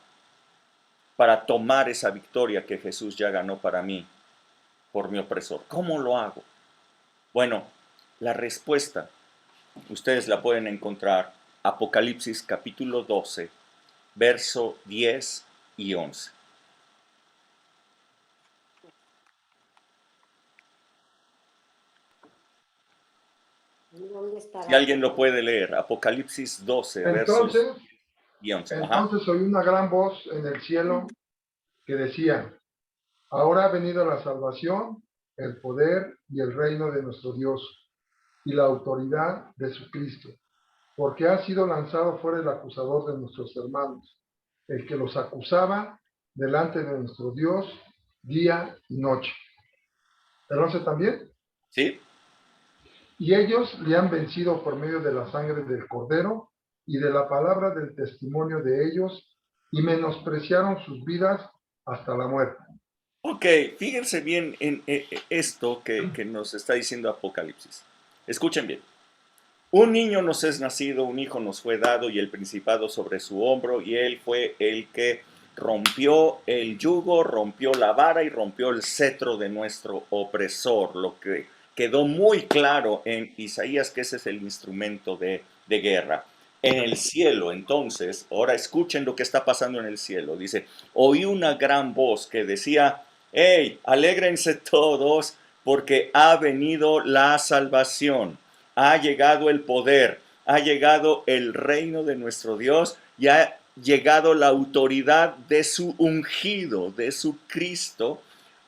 tomar esa victoria que Jesús ya ganó para mí por mi opresor? ¿Cómo lo hago? Bueno, la respuesta ustedes la pueden encontrar Apocalipsis capítulo 12, verso 10 y 11. ¿Dónde Si estará? alguien lo puede leer, Apocalipsis 12, versos Entonces, 10 y 11. Ajá. entonces oí una gran voz en el cielo que decía, ahora ha venido la salvación, el poder y el reino de nuestro Dios y la autoridad de su Cristo, porque ha sido lanzado fuera el acusador de nuestros hermanos, el que los acusaba delante de nuestro Dios día y noche. ¿El 11 también? ¿Sí? Y ellos le han vencido por medio de la sangre del Cordero y de la palabra del testimonio de ellos, y menospreciaron sus vidas hasta la muerte. Ok, fíjense bien en esto que nos está diciendo Apocalipsis. Escuchen bien. Un niño nos es nacido, un hijo nos fue dado y el principado sobre su hombro, y él fue el que rompió el yugo, rompió la vara y rompió el cetro de nuestro opresor, lo que quedó muy claro en Isaías que ese es el instrumento de guerra. En el cielo, entonces, ahora escuchen lo que está pasando en el cielo. Dice, oí una gran voz que decía, hey, alégrense todos porque ha venido la salvación, ha llegado el poder, ha llegado el reino de nuestro Dios y ha llegado la autoridad de su ungido, de su Cristo,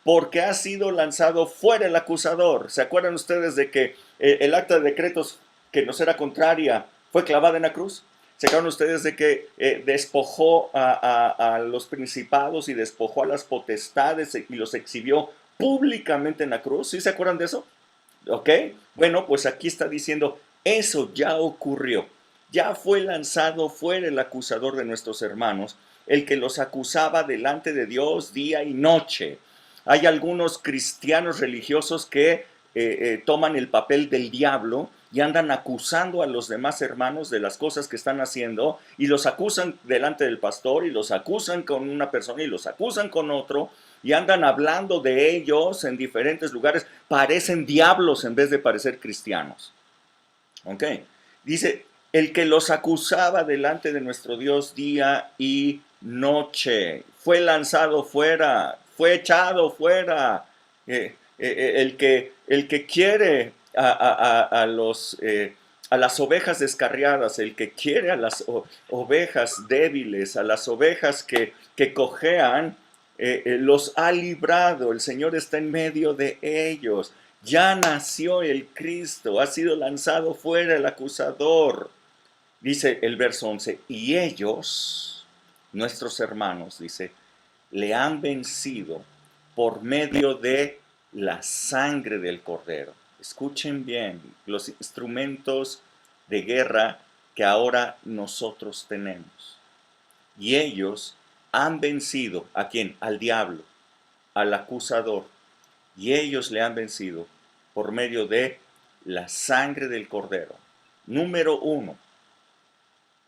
porque ha sido lanzado fuera el acusador. ¿Se acuerdan ustedes de que el acta de decretos que nos era contraria fue clavada en la cruz? ¿Se acuerdan ustedes de que despojó a los principados y despojó a las potestades y los exhibió públicamente en la cruz? ¿Sí se acuerdan de eso? ¿Ok? Bueno, pues aquí está diciendo, eso ya ocurrió. Ya fue lanzado fuera el acusador de nuestros hermanos, el que los acusaba delante de Dios día y noche. Hay algunos cristianos religiosos que toman el papel del diablo y andan acusando a los demás hermanos de las cosas que están haciendo y los acusan delante del pastor y los acusan con una persona y los acusan con otro y andan hablando de ellos en diferentes lugares, parecen diablos en vez de parecer cristianos. ¿Ok? Dice, el que los acusaba delante de nuestro Dios día y noche, fue lanzado fuera, fue echado fuera. El que quiere a las ovejas descarriadas, el que quiere a las ovejas débiles, a las ovejas que cojean, los ha librado. El Señor está en medio de ellos. Ya nació el Cristo, ha sido lanzado fuera el acusador. Dice el verso 11, y ellos, nuestros hermanos, dice, le han vencido por medio de la sangre del Cordero. Escuchen bien, los instrumentos de guerra que ahora nosotros tenemos. Y ellos han vencido, ¿a quién? Al diablo, al acusador. Y ellos le han vencido por medio de la sangre del Cordero. Número 1,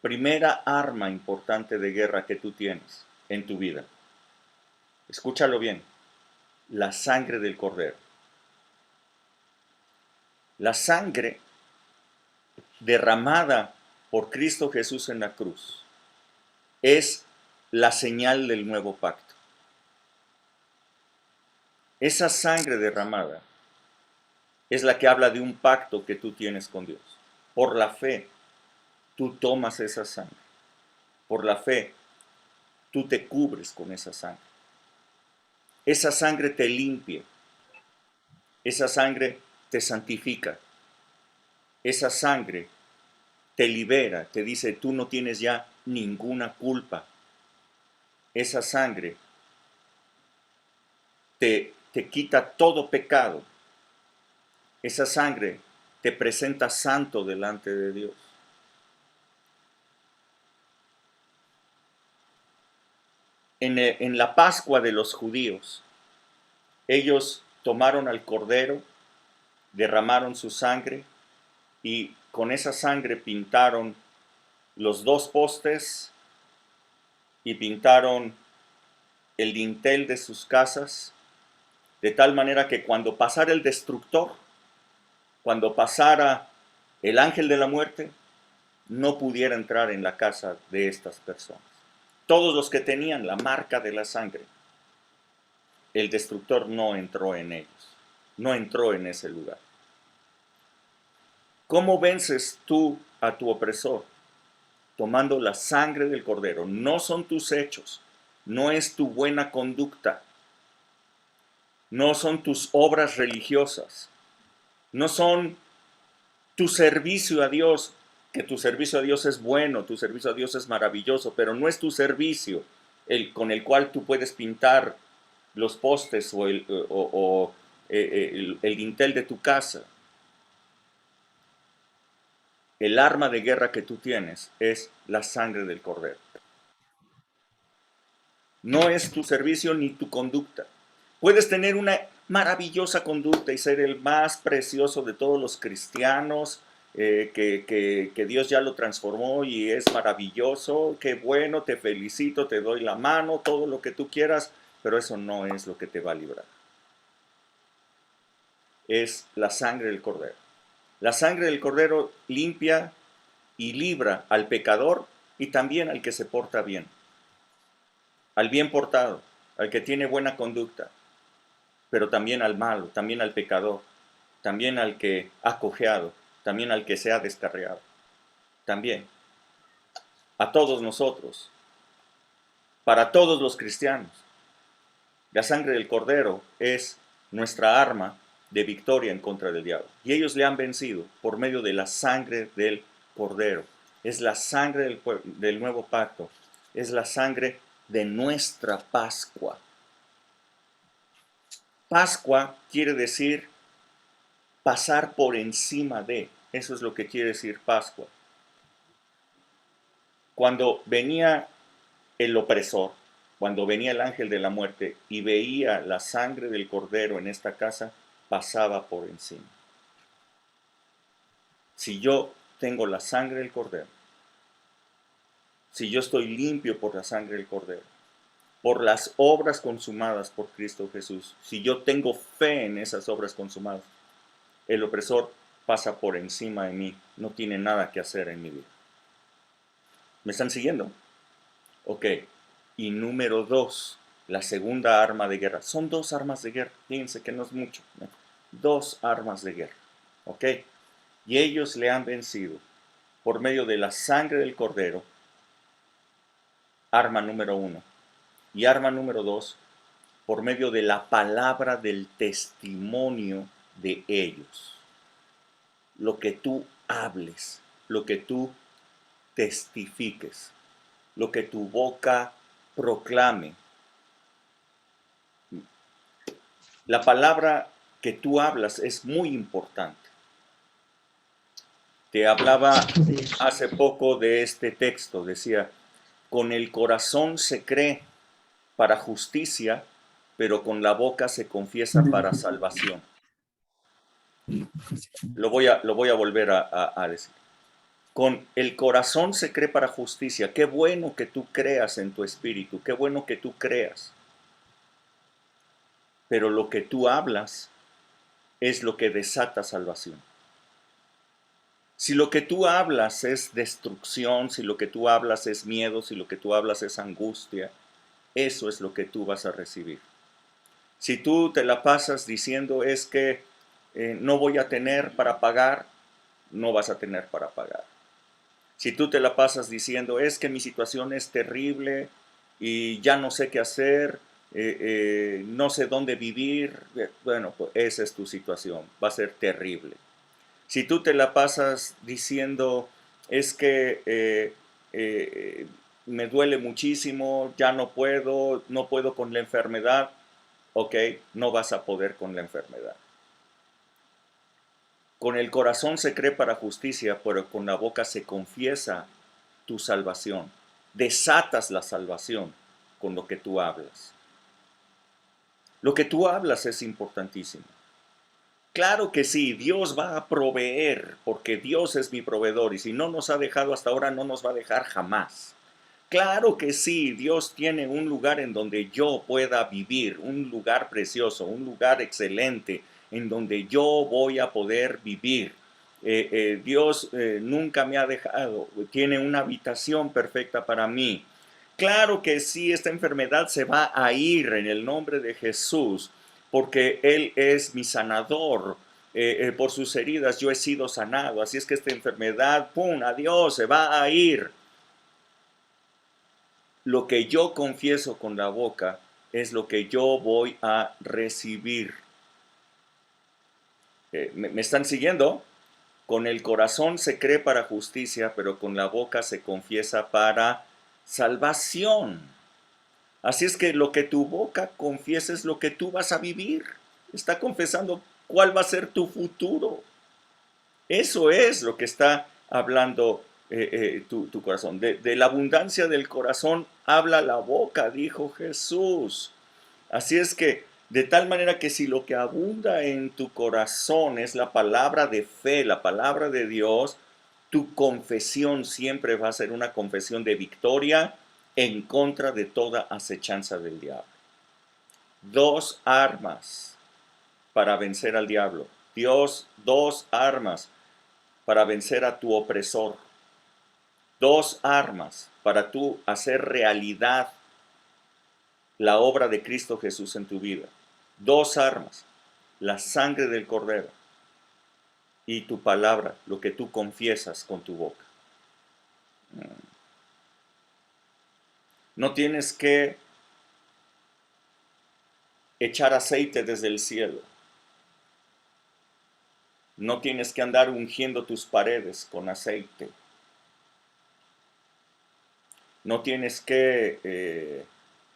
primera arma importante de guerra que tú tienes en tu vida. Escúchalo bien, la sangre del Cordero. La sangre derramada por Cristo Jesús en la cruz es la señal del nuevo pacto. Esa sangre derramada es la que habla de un pacto que tú tienes con Dios. Por la fe, tú tomas esa sangre. Por la fe, tú te cubres con esa sangre. Esa sangre te limpia. Esa sangre te santifica. Esa sangre te libera, te dice, tú no tienes ya ninguna culpa. Esa sangre te quita todo pecado. Esa sangre te presenta santo delante de Dios. En la Pascua de los judíos, ellos tomaron al cordero, derramaron su sangre y con esa sangre pintaron los dos postes y pintaron el dintel de sus casas, de tal manera que cuando pasara el destructor, cuando pasara el ángel de la muerte, no pudiera entrar en la casa de estas personas. Todos los que tenían la marca de la sangre, el destructor no entró en ellos, no entró en ese lugar. ¿Cómo vences tú a tu opresor? Tomando la sangre del cordero. No son tus hechos, no es tu buena conducta, no son tus obras religiosas, no son tu servicio a Dios, que tu servicio a Dios es bueno, tu servicio a Dios es maravilloso, pero no es tu servicio con el cual tú puedes pintar los postes o el dintel de tu casa. El arma de guerra que tú tienes es la sangre del cordero. No es tu servicio ni tu conducta. Puedes tener una maravillosa conducta y ser el más precioso de todos los cristianos, que Dios ya lo transformó y es maravilloso. Qué bueno, te felicito, te doy la mano, todo lo que tú quieras, pero eso no es lo que te va a librar. Es la sangre del cordero. La sangre del cordero limpia y libra al pecador y también al que se porta bien, al bien portado, al que tiene buena conducta, pero también al malo, también al pecador, también al que ha cojeado, también al que se ha descarriado, también a todos nosotros, para todos los cristianos. La sangre del cordero es nuestra arma de victoria en contra del diablo. Y ellos le han vencido por medio de la sangre del cordero. Es la sangre del nuevo pacto. Es la sangre de nuestra Pascua. Pascua quiere decir pasar por encima de. Eso es lo que quiere decir Pascua. Cuando venía el opresor, cuando venía el ángel de la muerte y veía la sangre del cordero en esta casa, pasaba por encima. Si yo tengo la sangre del cordero, si yo estoy limpio por la sangre del cordero, por las obras consumadas por Cristo Jesús, si yo tengo fe en esas obras consumadas, el opresor pasa por encima de mí, no tiene nada que hacer en mi vida. ¿Me están siguiendo? Ok. Y número 2, la segunda arma de guerra. Son 2 armas de guerra, fíjense que no es mucho, ¿no? 2 armas de guerra, ¿ok? Y ellos le han vencido por medio de la sangre del cordero, arma número 1. Y arma número 2, por medio de la palabra del testimonio de ellos. Lo que tú hables, lo que tú testifiques, lo que tu boca proclame. La palabra que tú hablas es muy importante. Te hablaba hace poco de este texto, decía, con el corazón se cree para justicia, pero con la boca se confiesa para salvación. Lo voy a volver a decir. Con el corazón se cree para justicia. Qué bueno que tú creas en tu espíritu, qué bueno que tú creas. Pero lo que tú hablas es lo que desata salvación. Si lo que tú hablas es destrucción, si lo que tú hablas es miedo, si lo que tú hablas es angustia, eso es lo que tú vas a recibir. Si tú te la pasas diciendo es que no voy a tener para pagar, no vas a tener para pagar. Si tú te la pasas diciendo es que mi situación es terrible y ya no sé qué hacer, no sé dónde vivir, bueno, pues esa es tu situación, va a ser terrible. Si tú te la pasas diciendo es que me duele muchísimo, ya no puedo con la enfermedad. Ok, no vas a poder con la enfermedad. Con el corazón se cree para justicia, pero con la boca se confiesa tu salvación. Desatas la salvación con lo que tú hablas. Lo que tú hablas es importantísimo. Claro que sí, Dios va a proveer, porque Dios es mi proveedor, y si no nos ha dejado hasta ahora, no nos va a dejar jamás. Claro que sí, Dios tiene un lugar en donde yo pueda vivir, un lugar precioso, un lugar excelente, en donde yo voy a poder vivir. Dios nunca me ha dejado, tiene una habitación perfecta para mí. Claro que sí, esta enfermedad se va a ir en el nombre de Jesús, porque Él es mi sanador. Por sus heridas yo he sido sanado, así es que esta enfermedad, ¡pum!, adiós, se va a ir. Lo que yo confieso con la boca es lo que yo voy a recibir. ¿Me están siguiendo? Con el corazón se cree para justicia, pero con la boca se confiesa para salvación. Así es que lo que tu boca confiesa es lo que tú vas a vivir. Está confesando cuál va a ser tu futuro. Eso es lo que está hablando tu corazón. De la abundancia del corazón habla la boca, dijo Jesús. Así es que, de tal manera que si lo que abunda en tu corazón es la palabra de fe, la palabra de Dios, tu confesión siempre va a ser una confesión de victoria en contra de toda acechanza del diablo. Dos armas para vencer al diablo. Dios, dos armas para vencer a tu opresor. Dos armas para tú hacer realidad la obra de Cristo Jesús en tu vida. Dos armas, la sangre del Cordero y tu palabra, lo que tú confiesas con tu boca. No tienes que echar aceite desde el cielo. No tienes que andar ungiendo tus paredes con aceite. No tienes que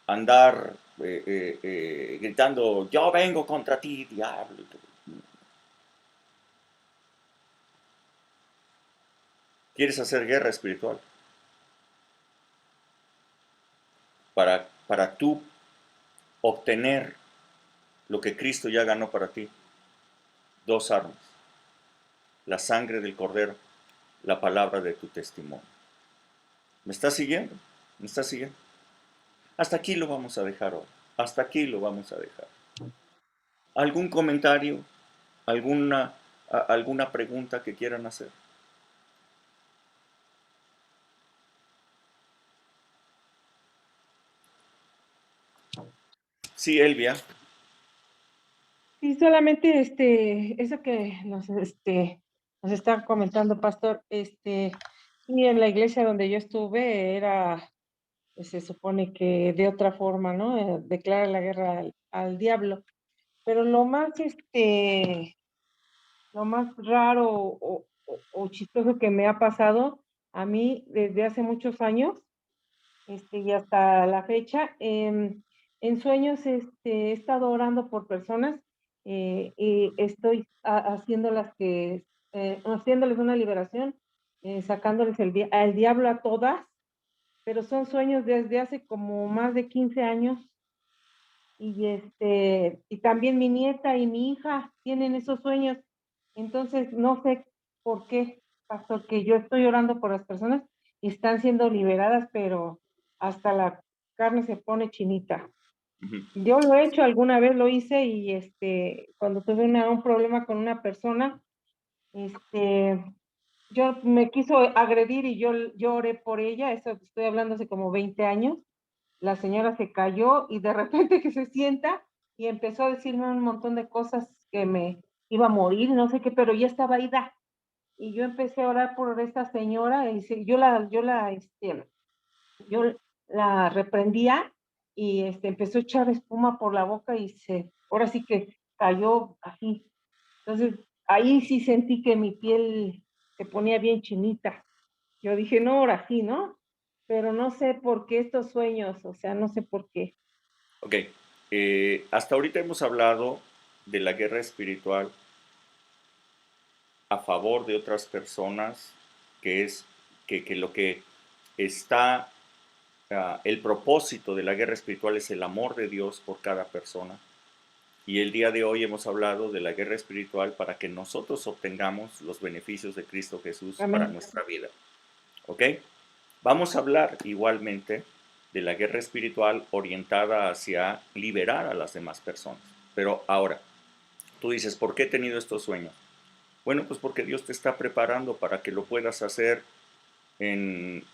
andar gritando, yo vengo contra ti, diablo. ¿Quieres hacer guerra espiritual? Para tú obtener lo que Cristo ya ganó para ti. Dos armas. La sangre del Cordero, la palabra de tu testimonio. ¿Me estás siguiendo? ¿Me estás siguiendo? Hasta aquí lo vamos a dejar hoy. Hasta aquí lo vamos a dejar. ¿Algún comentario? ¿Alguna pregunta que quieran hacer? Sí, Elvia. Sí, solamente eso que nos está comentando, pastor, sí, en la iglesia donde yo estuve era, se supone que de otra forma, ¿no? Declara la guerra al diablo. Pero lo más raro o chistoso que me ha pasado a mí desde hace muchos años, y hasta la fecha, en sueños, he estado orando por personas, y estoy haciéndoles una liberación, sacándoles al diablo a todas, pero son sueños desde hace como más de 15 años, y también mi nieta y mi hija tienen esos sueños. Entonces, no sé por qué, pastor, que yo estoy orando por las personas y están siendo liberadas, pero hasta la carne se pone chinita. Ujú. Yo lo he hecho, alguna vez lo hice, y cuando tuve un problema con una persona, yo me quiso agredir y yo oré por ella, eso estoy hablando hace como 20 años. La señora se cayó y de repente que se sienta y empezó a decirme un montón de cosas, que me iba a morir, no sé qué, pero ya estaba ida. Y yo empecé a orar por esta señora, y yo la reprendía, y empezó a echar espuma por la boca y ahora sí que cayó así. Entonces, ahí sí sentí que mi piel se ponía bien chinita. Yo dije, no, ahora sí, ¿no? Pero no sé por qué estos sueños, o sea, no sé por qué. Ok, hasta ahorita hemos hablado de la guerra espiritual a favor de otras personas, que es que lo que está, el propósito de la guerra espiritual es el amor de Dios por cada persona. Y el día de hoy hemos hablado de la guerra espiritual para que nosotros obtengamos los beneficios de Cristo Jesús para Amén. nuestra vida. ¿Ok? Vamos a hablar igualmente de la guerra espiritual orientada hacia liberar a las demás personas. Pero ahora, tú dices, ¿por qué he tenido estos sueños? Bueno, pues porque Dios te está preparando para que lo puedas hacer en,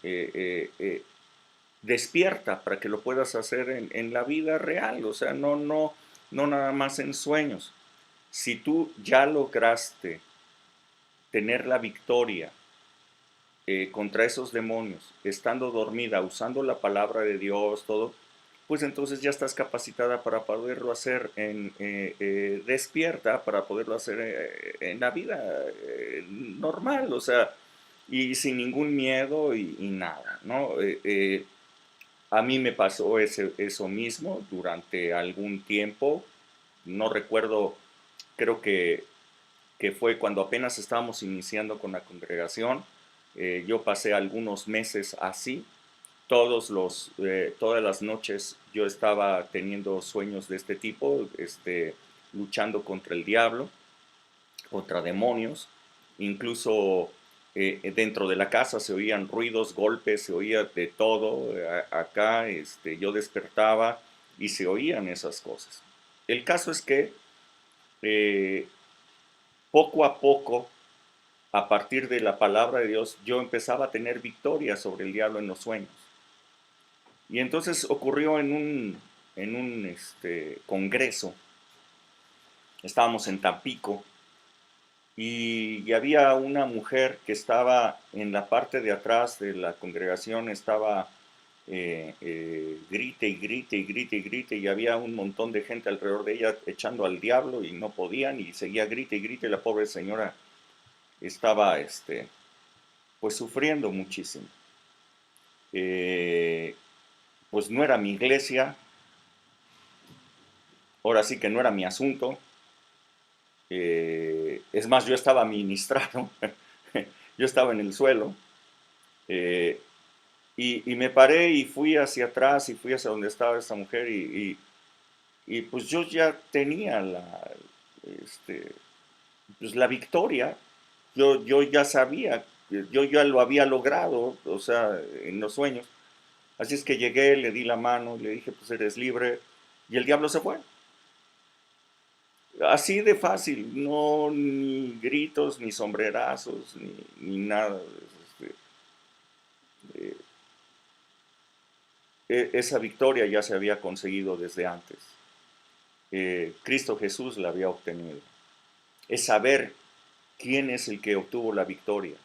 despierta, para que lo puedas hacer en la vida real, o sea, no nada más en sueños. Si tú ya lograste tener la victoria contra esos demonios, estando dormida, usando la palabra de Dios, todo, pues entonces ya estás capacitada para poderlo hacer en despierta, para poderlo hacer en la vida normal, o sea, y sin ningún miedo y nada, ¿no? A mí me pasó eso mismo durante algún tiempo, no recuerdo, creo que fue cuando apenas estábamos iniciando con la congregación. Yo pasé algunos meses así. Todas las noches yo estaba teniendo sueños de este tipo, luchando contra el diablo, contra demonios. Incluso dentro de la casa se oían ruidos, golpes, se oía de todo. Acá yo despertaba y se oían esas cosas. El caso es que poco a poco, a partir de la palabra de Dios, yo empezaba a tener victoria sobre el diablo en los sueños. Y entonces ocurrió en un congreso, estábamos en Tampico, y había una mujer que estaba en la parte de atrás de la congregación, estaba grite y grite y grite y grite, y había un montón de gente alrededor de ella echando al diablo y no podían, y seguía grite y grite, y la pobre señora estaba pues sufriendo muchísimo. Pues no era mi iglesia, ahora sí que no era mi asunto. Es más, yo estaba ministrado, yo estaba en el suelo, y me paré y fui hacia atrás y fui hacia donde estaba esta mujer y pues yo ya tenía pues la victoria, yo ya sabía, yo ya lo había logrado, o sea, en los sueños. Así es que llegué, le di la mano, le dije, pues eres libre, y el diablo se fue. Así de fácil, no ni gritos, ni sombrerazos, ni nada. Eh, Esa victoria ya se había conseguido desde antes. Cristo Jesús la había obtenido. Es saber quién es el que obtuvo la victoria.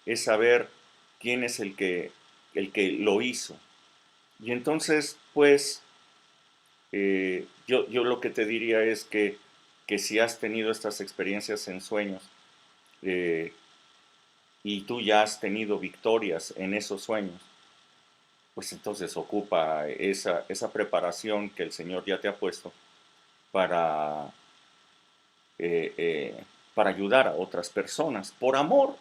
Es saber quién es el que lo hizo. Y entonces, pues, yo lo que te diría es que si has tenido estas experiencias en sueños y tú ya has tenido victorias en esos sueños, pues entonces ocupa esa preparación que el Señor ya te ha puesto para, para ayudar a otras personas, por amor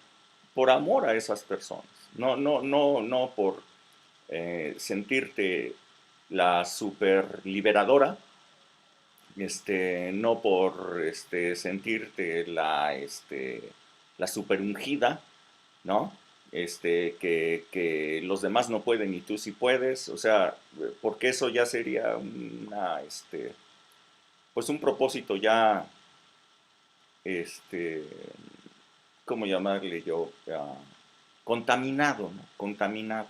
a esas personas, no por sentirte la super liberadora, no por sentirte la super ungida, ¿no? Que los demás no pueden y tú sí puedes, o sea, porque eso ya sería pues un propósito ya, este, ¿cómo llamarle yo? Contaminado, ¿no? Contaminado.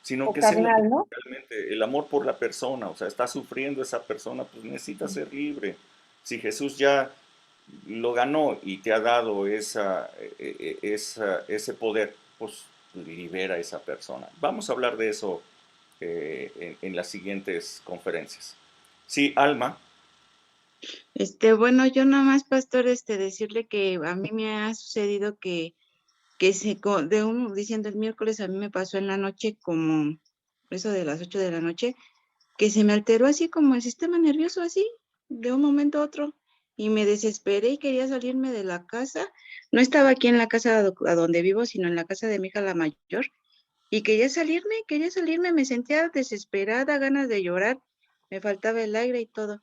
Sino O que sea carnal, ¿no? realmente el amor por la persona, o sea, está sufriendo esa persona, pues necesita ser libre. Si Jesús ya lo ganó y te ha dado ese poder, pues libera a esa persona. Vamos a hablar de eso en las siguientes conferencias. Sí, Alma. Bueno, yo nada más, pastor, decirle que a mí me ha sucedido que que diciendo el miércoles a mí me pasó en la noche como eso de las 8 de la noche, que se me alteró así como el sistema nervioso así, de un momento a otro, y me desesperé y quería salirme de la casa. No estaba aquí en la casa a donde vivo, sino en la casa de mi hija la mayor, y quería salirme, me sentía desesperada, ganas de llorar, me faltaba el aire y todo.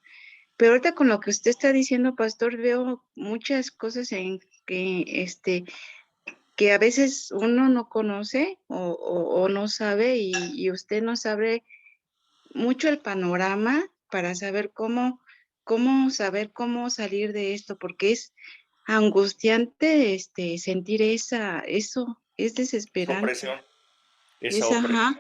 Pero ahorita con lo que usted está diciendo, pastor, veo muchas cosas en que a veces uno no conoce o no sabe y usted no sabe mucho el panorama para saber saber cómo salir de esto, porque es angustiante sentir eso, es Esa desesperante. opresión, esa Ajá, opresión.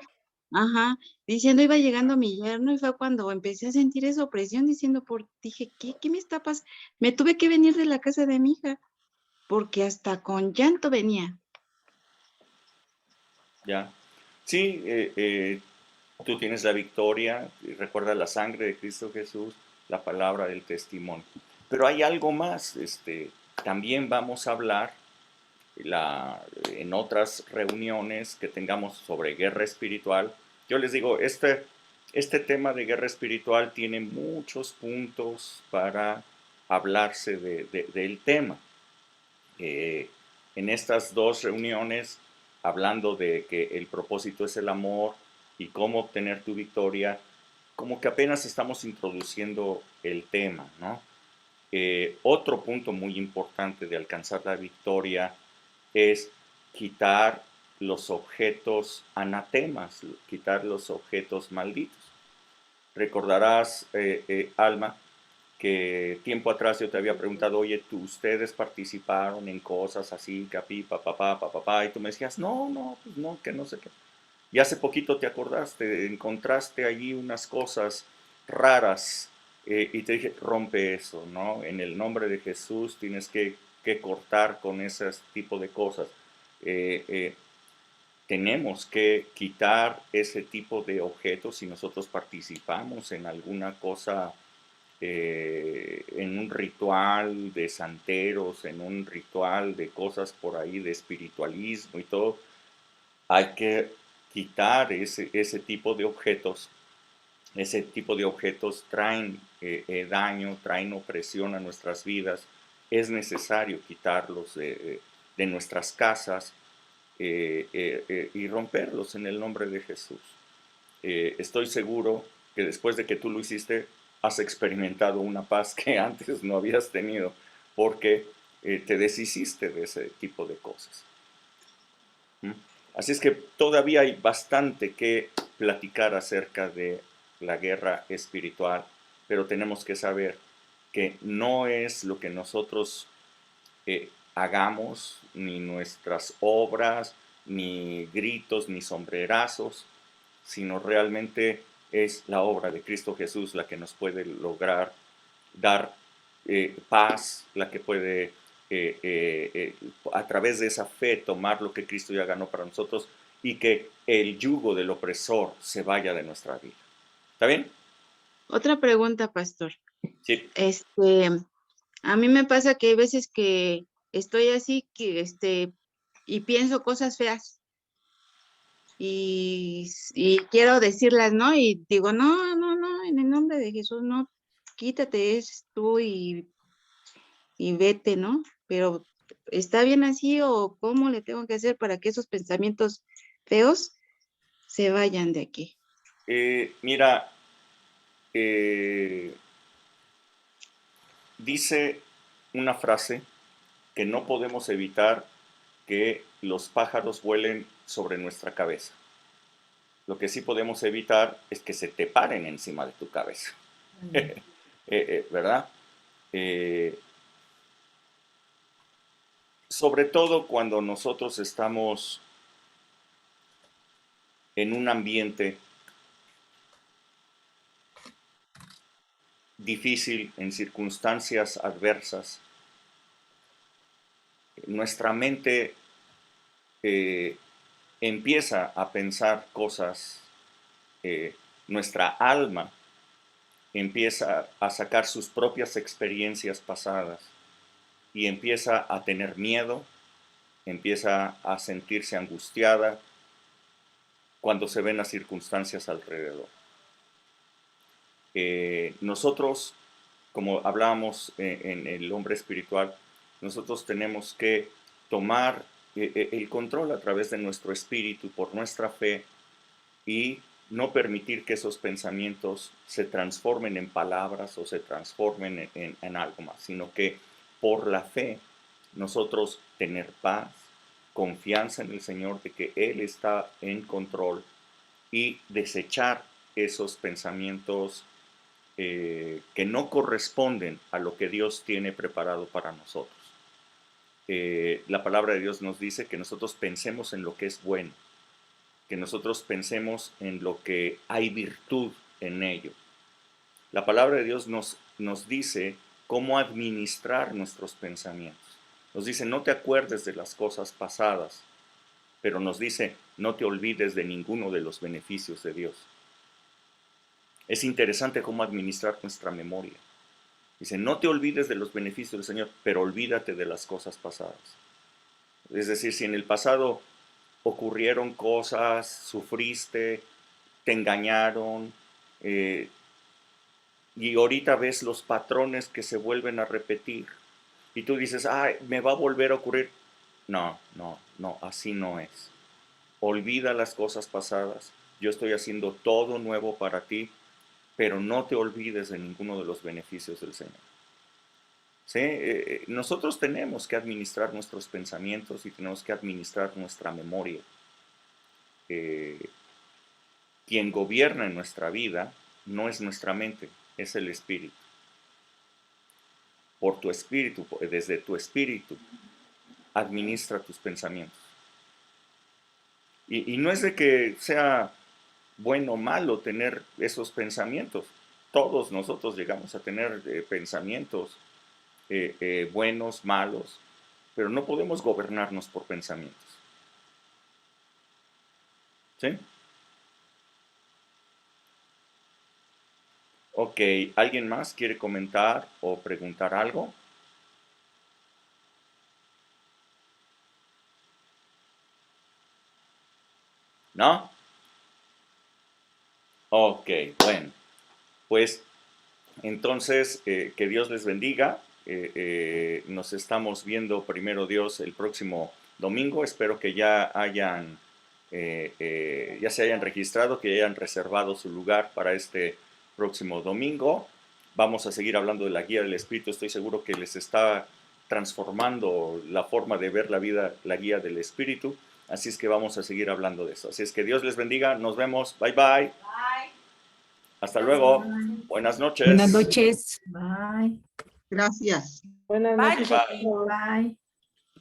ajá, diciendo iba llegando mi yerno y fue cuando empecé a sentir esa opresión diciendo, dije, ¿qué me está pasando? Me tuve que venir de la casa de mi hija, porque hasta con llanto venía. ¿Ya? Sí, tú tienes la victoria, y recuerda la sangre de Cristo Jesús, la palabra del testimonio. Pero hay algo más, también vamos a hablar en otras reuniones que tengamos sobre guerra espiritual. Yo les digo, este tema de guerra espiritual tiene muchos puntos para hablarse del tema. En estas dos reuniones, hablando de que el propósito es el amor y cómo obtener tu victoria, como que apenas estamos introduciendo el tema, ¿no? Otro punto muy importante de alcanzar la victoria es quitar los objetos anatemas, quitar los objetos malditos. Recordarás, Alma, que tiempo atrás yo te había preguntado, oye, ¿ustedes participaron en cosas así, capi, papá, papá? Y tú me decías, no, pues no, que no sé qué. Y hace poquito te acordaste, encontraste allí unas cosas raras y te dije, rompe eso, ¿no? En el nombre de Jesús tienes que cortar con ese tipo de cosas. Tenemos que quitar ese tipo de objetos si nosotros participamos en alguna cosa, en un ritual de santeros, en un ritual de cosas por ahí de espiritualismo y todo. Hay que quitar ese tipo de objetos. Ese tipo de objetos traen daño, traen opresión a nuestras vidas. Es necesario quitarlos de nuestras casas y romperlos en el nombre de Jesús. Estoy seguro que después de que tú lo hiciste, has experimentado una paz que antes no habías tenido, porque te deshiciste de ese tipo de cosas. ¿Mm? Así es que todavía hay bastante que platicar acerca de la guerra espiritual, pero tenemos que saber que no es lo que nosotros hagamos, ni nuestras obras, ni gritos, ni sombrerazos, sino realmente es la obra de Cristo Jesús la que nos puede lograr dar paz, la que puede a través de esa fe tomar lo que Cristo ya ganó para nosotros y que el yugo del opresor se vaya de nuestra vida. ¿Está bien? Otra pregunta, pastor. Sí. A mí me pasa que hay veces que estoy así, y pienso cosas feas y quiero decirlas, ¿no? Y digo, no, en el nombre de Jesús, no, quítate, es tú y vete, ¿no? Pero ¿está bien así o cómo le tengo que hacer para que esos pensamientos feos se vayan de aquí? Mira, dice una frase que no podemos evitar que los pájaros vuelen sobre nuestra cabeza. Lo que sí podemos evitar es que se te paren encima de tu cabeza. ¿Verdad? Sobre todo cuando nosotros estamos en un ambiente difícil, en circunstancias adversas, nuestra mente empieza a pensar cosas, nuestra alma empieza a sacar sus propias experiencias pasadas y empieza a tener miedo, empieza a sentirse angustiada cuando se ven las circunstancias alrededor. Nosotros, como hablábamos en el hombre espiritual, nosotros tenemos que tomar el control a través de nuestro espíritu, por nuestra fe, y no permitir que esos pensamientos se transformen en palabras o se transformen en algo más, sino que por la fe nosotros tener paz, confianza en el Señor de que Él está en control y desechar esos pensamientos que no corresponden a lo que Dios tiene preparado para nosotros. La palabra de Dios nos dice que nosotros pensemos en lo que es bueno, que nosotros pensemos en lo que hay virtud en ello. La palabra de Dios nos dice cómo administrar nuestros pensamientos. Nos dice, no te acuerdes de las cosas pasadas, pero nos dice, no te olvides de ninguno de los beneficios de Dios. Es interesante cómo administrar nuestra memoria. Dice, no te olvides de los beneficios del Señor, pero olvídate de las cosas pasadas. Es decir, si en el pasado ocurrieron cosas, sufriste, te engañaron, y ahorita ves los patrones que se vuelven a repetir, y tú dices, ay, me va a volver a ocurrir. No, así no es. Olvida las cosas pasadas, yo estoy haciendo todo nuevo para ti, pero no te olvides de ninguno de los beneficios del Señor. ¿Sí? Nosotros tenemos que administrar nuestros pensamientos y tenemos que administrar nuestra memoria. Quien gobierna en nuestra vida no es nuestra mente, es el Espíritu. Por tu espíritu, desde tu espíritu, administra tus pensamientos. Y no es de que sea bueno o malo tener esos pensamientos. Todos nosotros llegamos a tener pensamientos buenos, malos, pero no podemos gobernarnos por pensamientos. ¿Sí? Ok, ¿alguien más quiere comentar o preguntar algo? ¿No? Ok, bueno, pues entonces que Dios les bendiga. Nos estamos viendo primero Dios el próximo domingo. Espero que ya ya se hayan registrado, que hayan reservado su lugar para este próximo domingo. Vamos a seguir hablando de la guía del Espíritu. Estoy seguro que les está transformando la forma de ver la vida, la guía del Espíritu. Así es que vamos a seguir hablando de eso. Así es que Dios les bendiga. Nos vemos. Bye, bye. Hasta luego. Buenas noches. Buenas noches. Bye. Gracias. Buenas noches. Bye. Bye.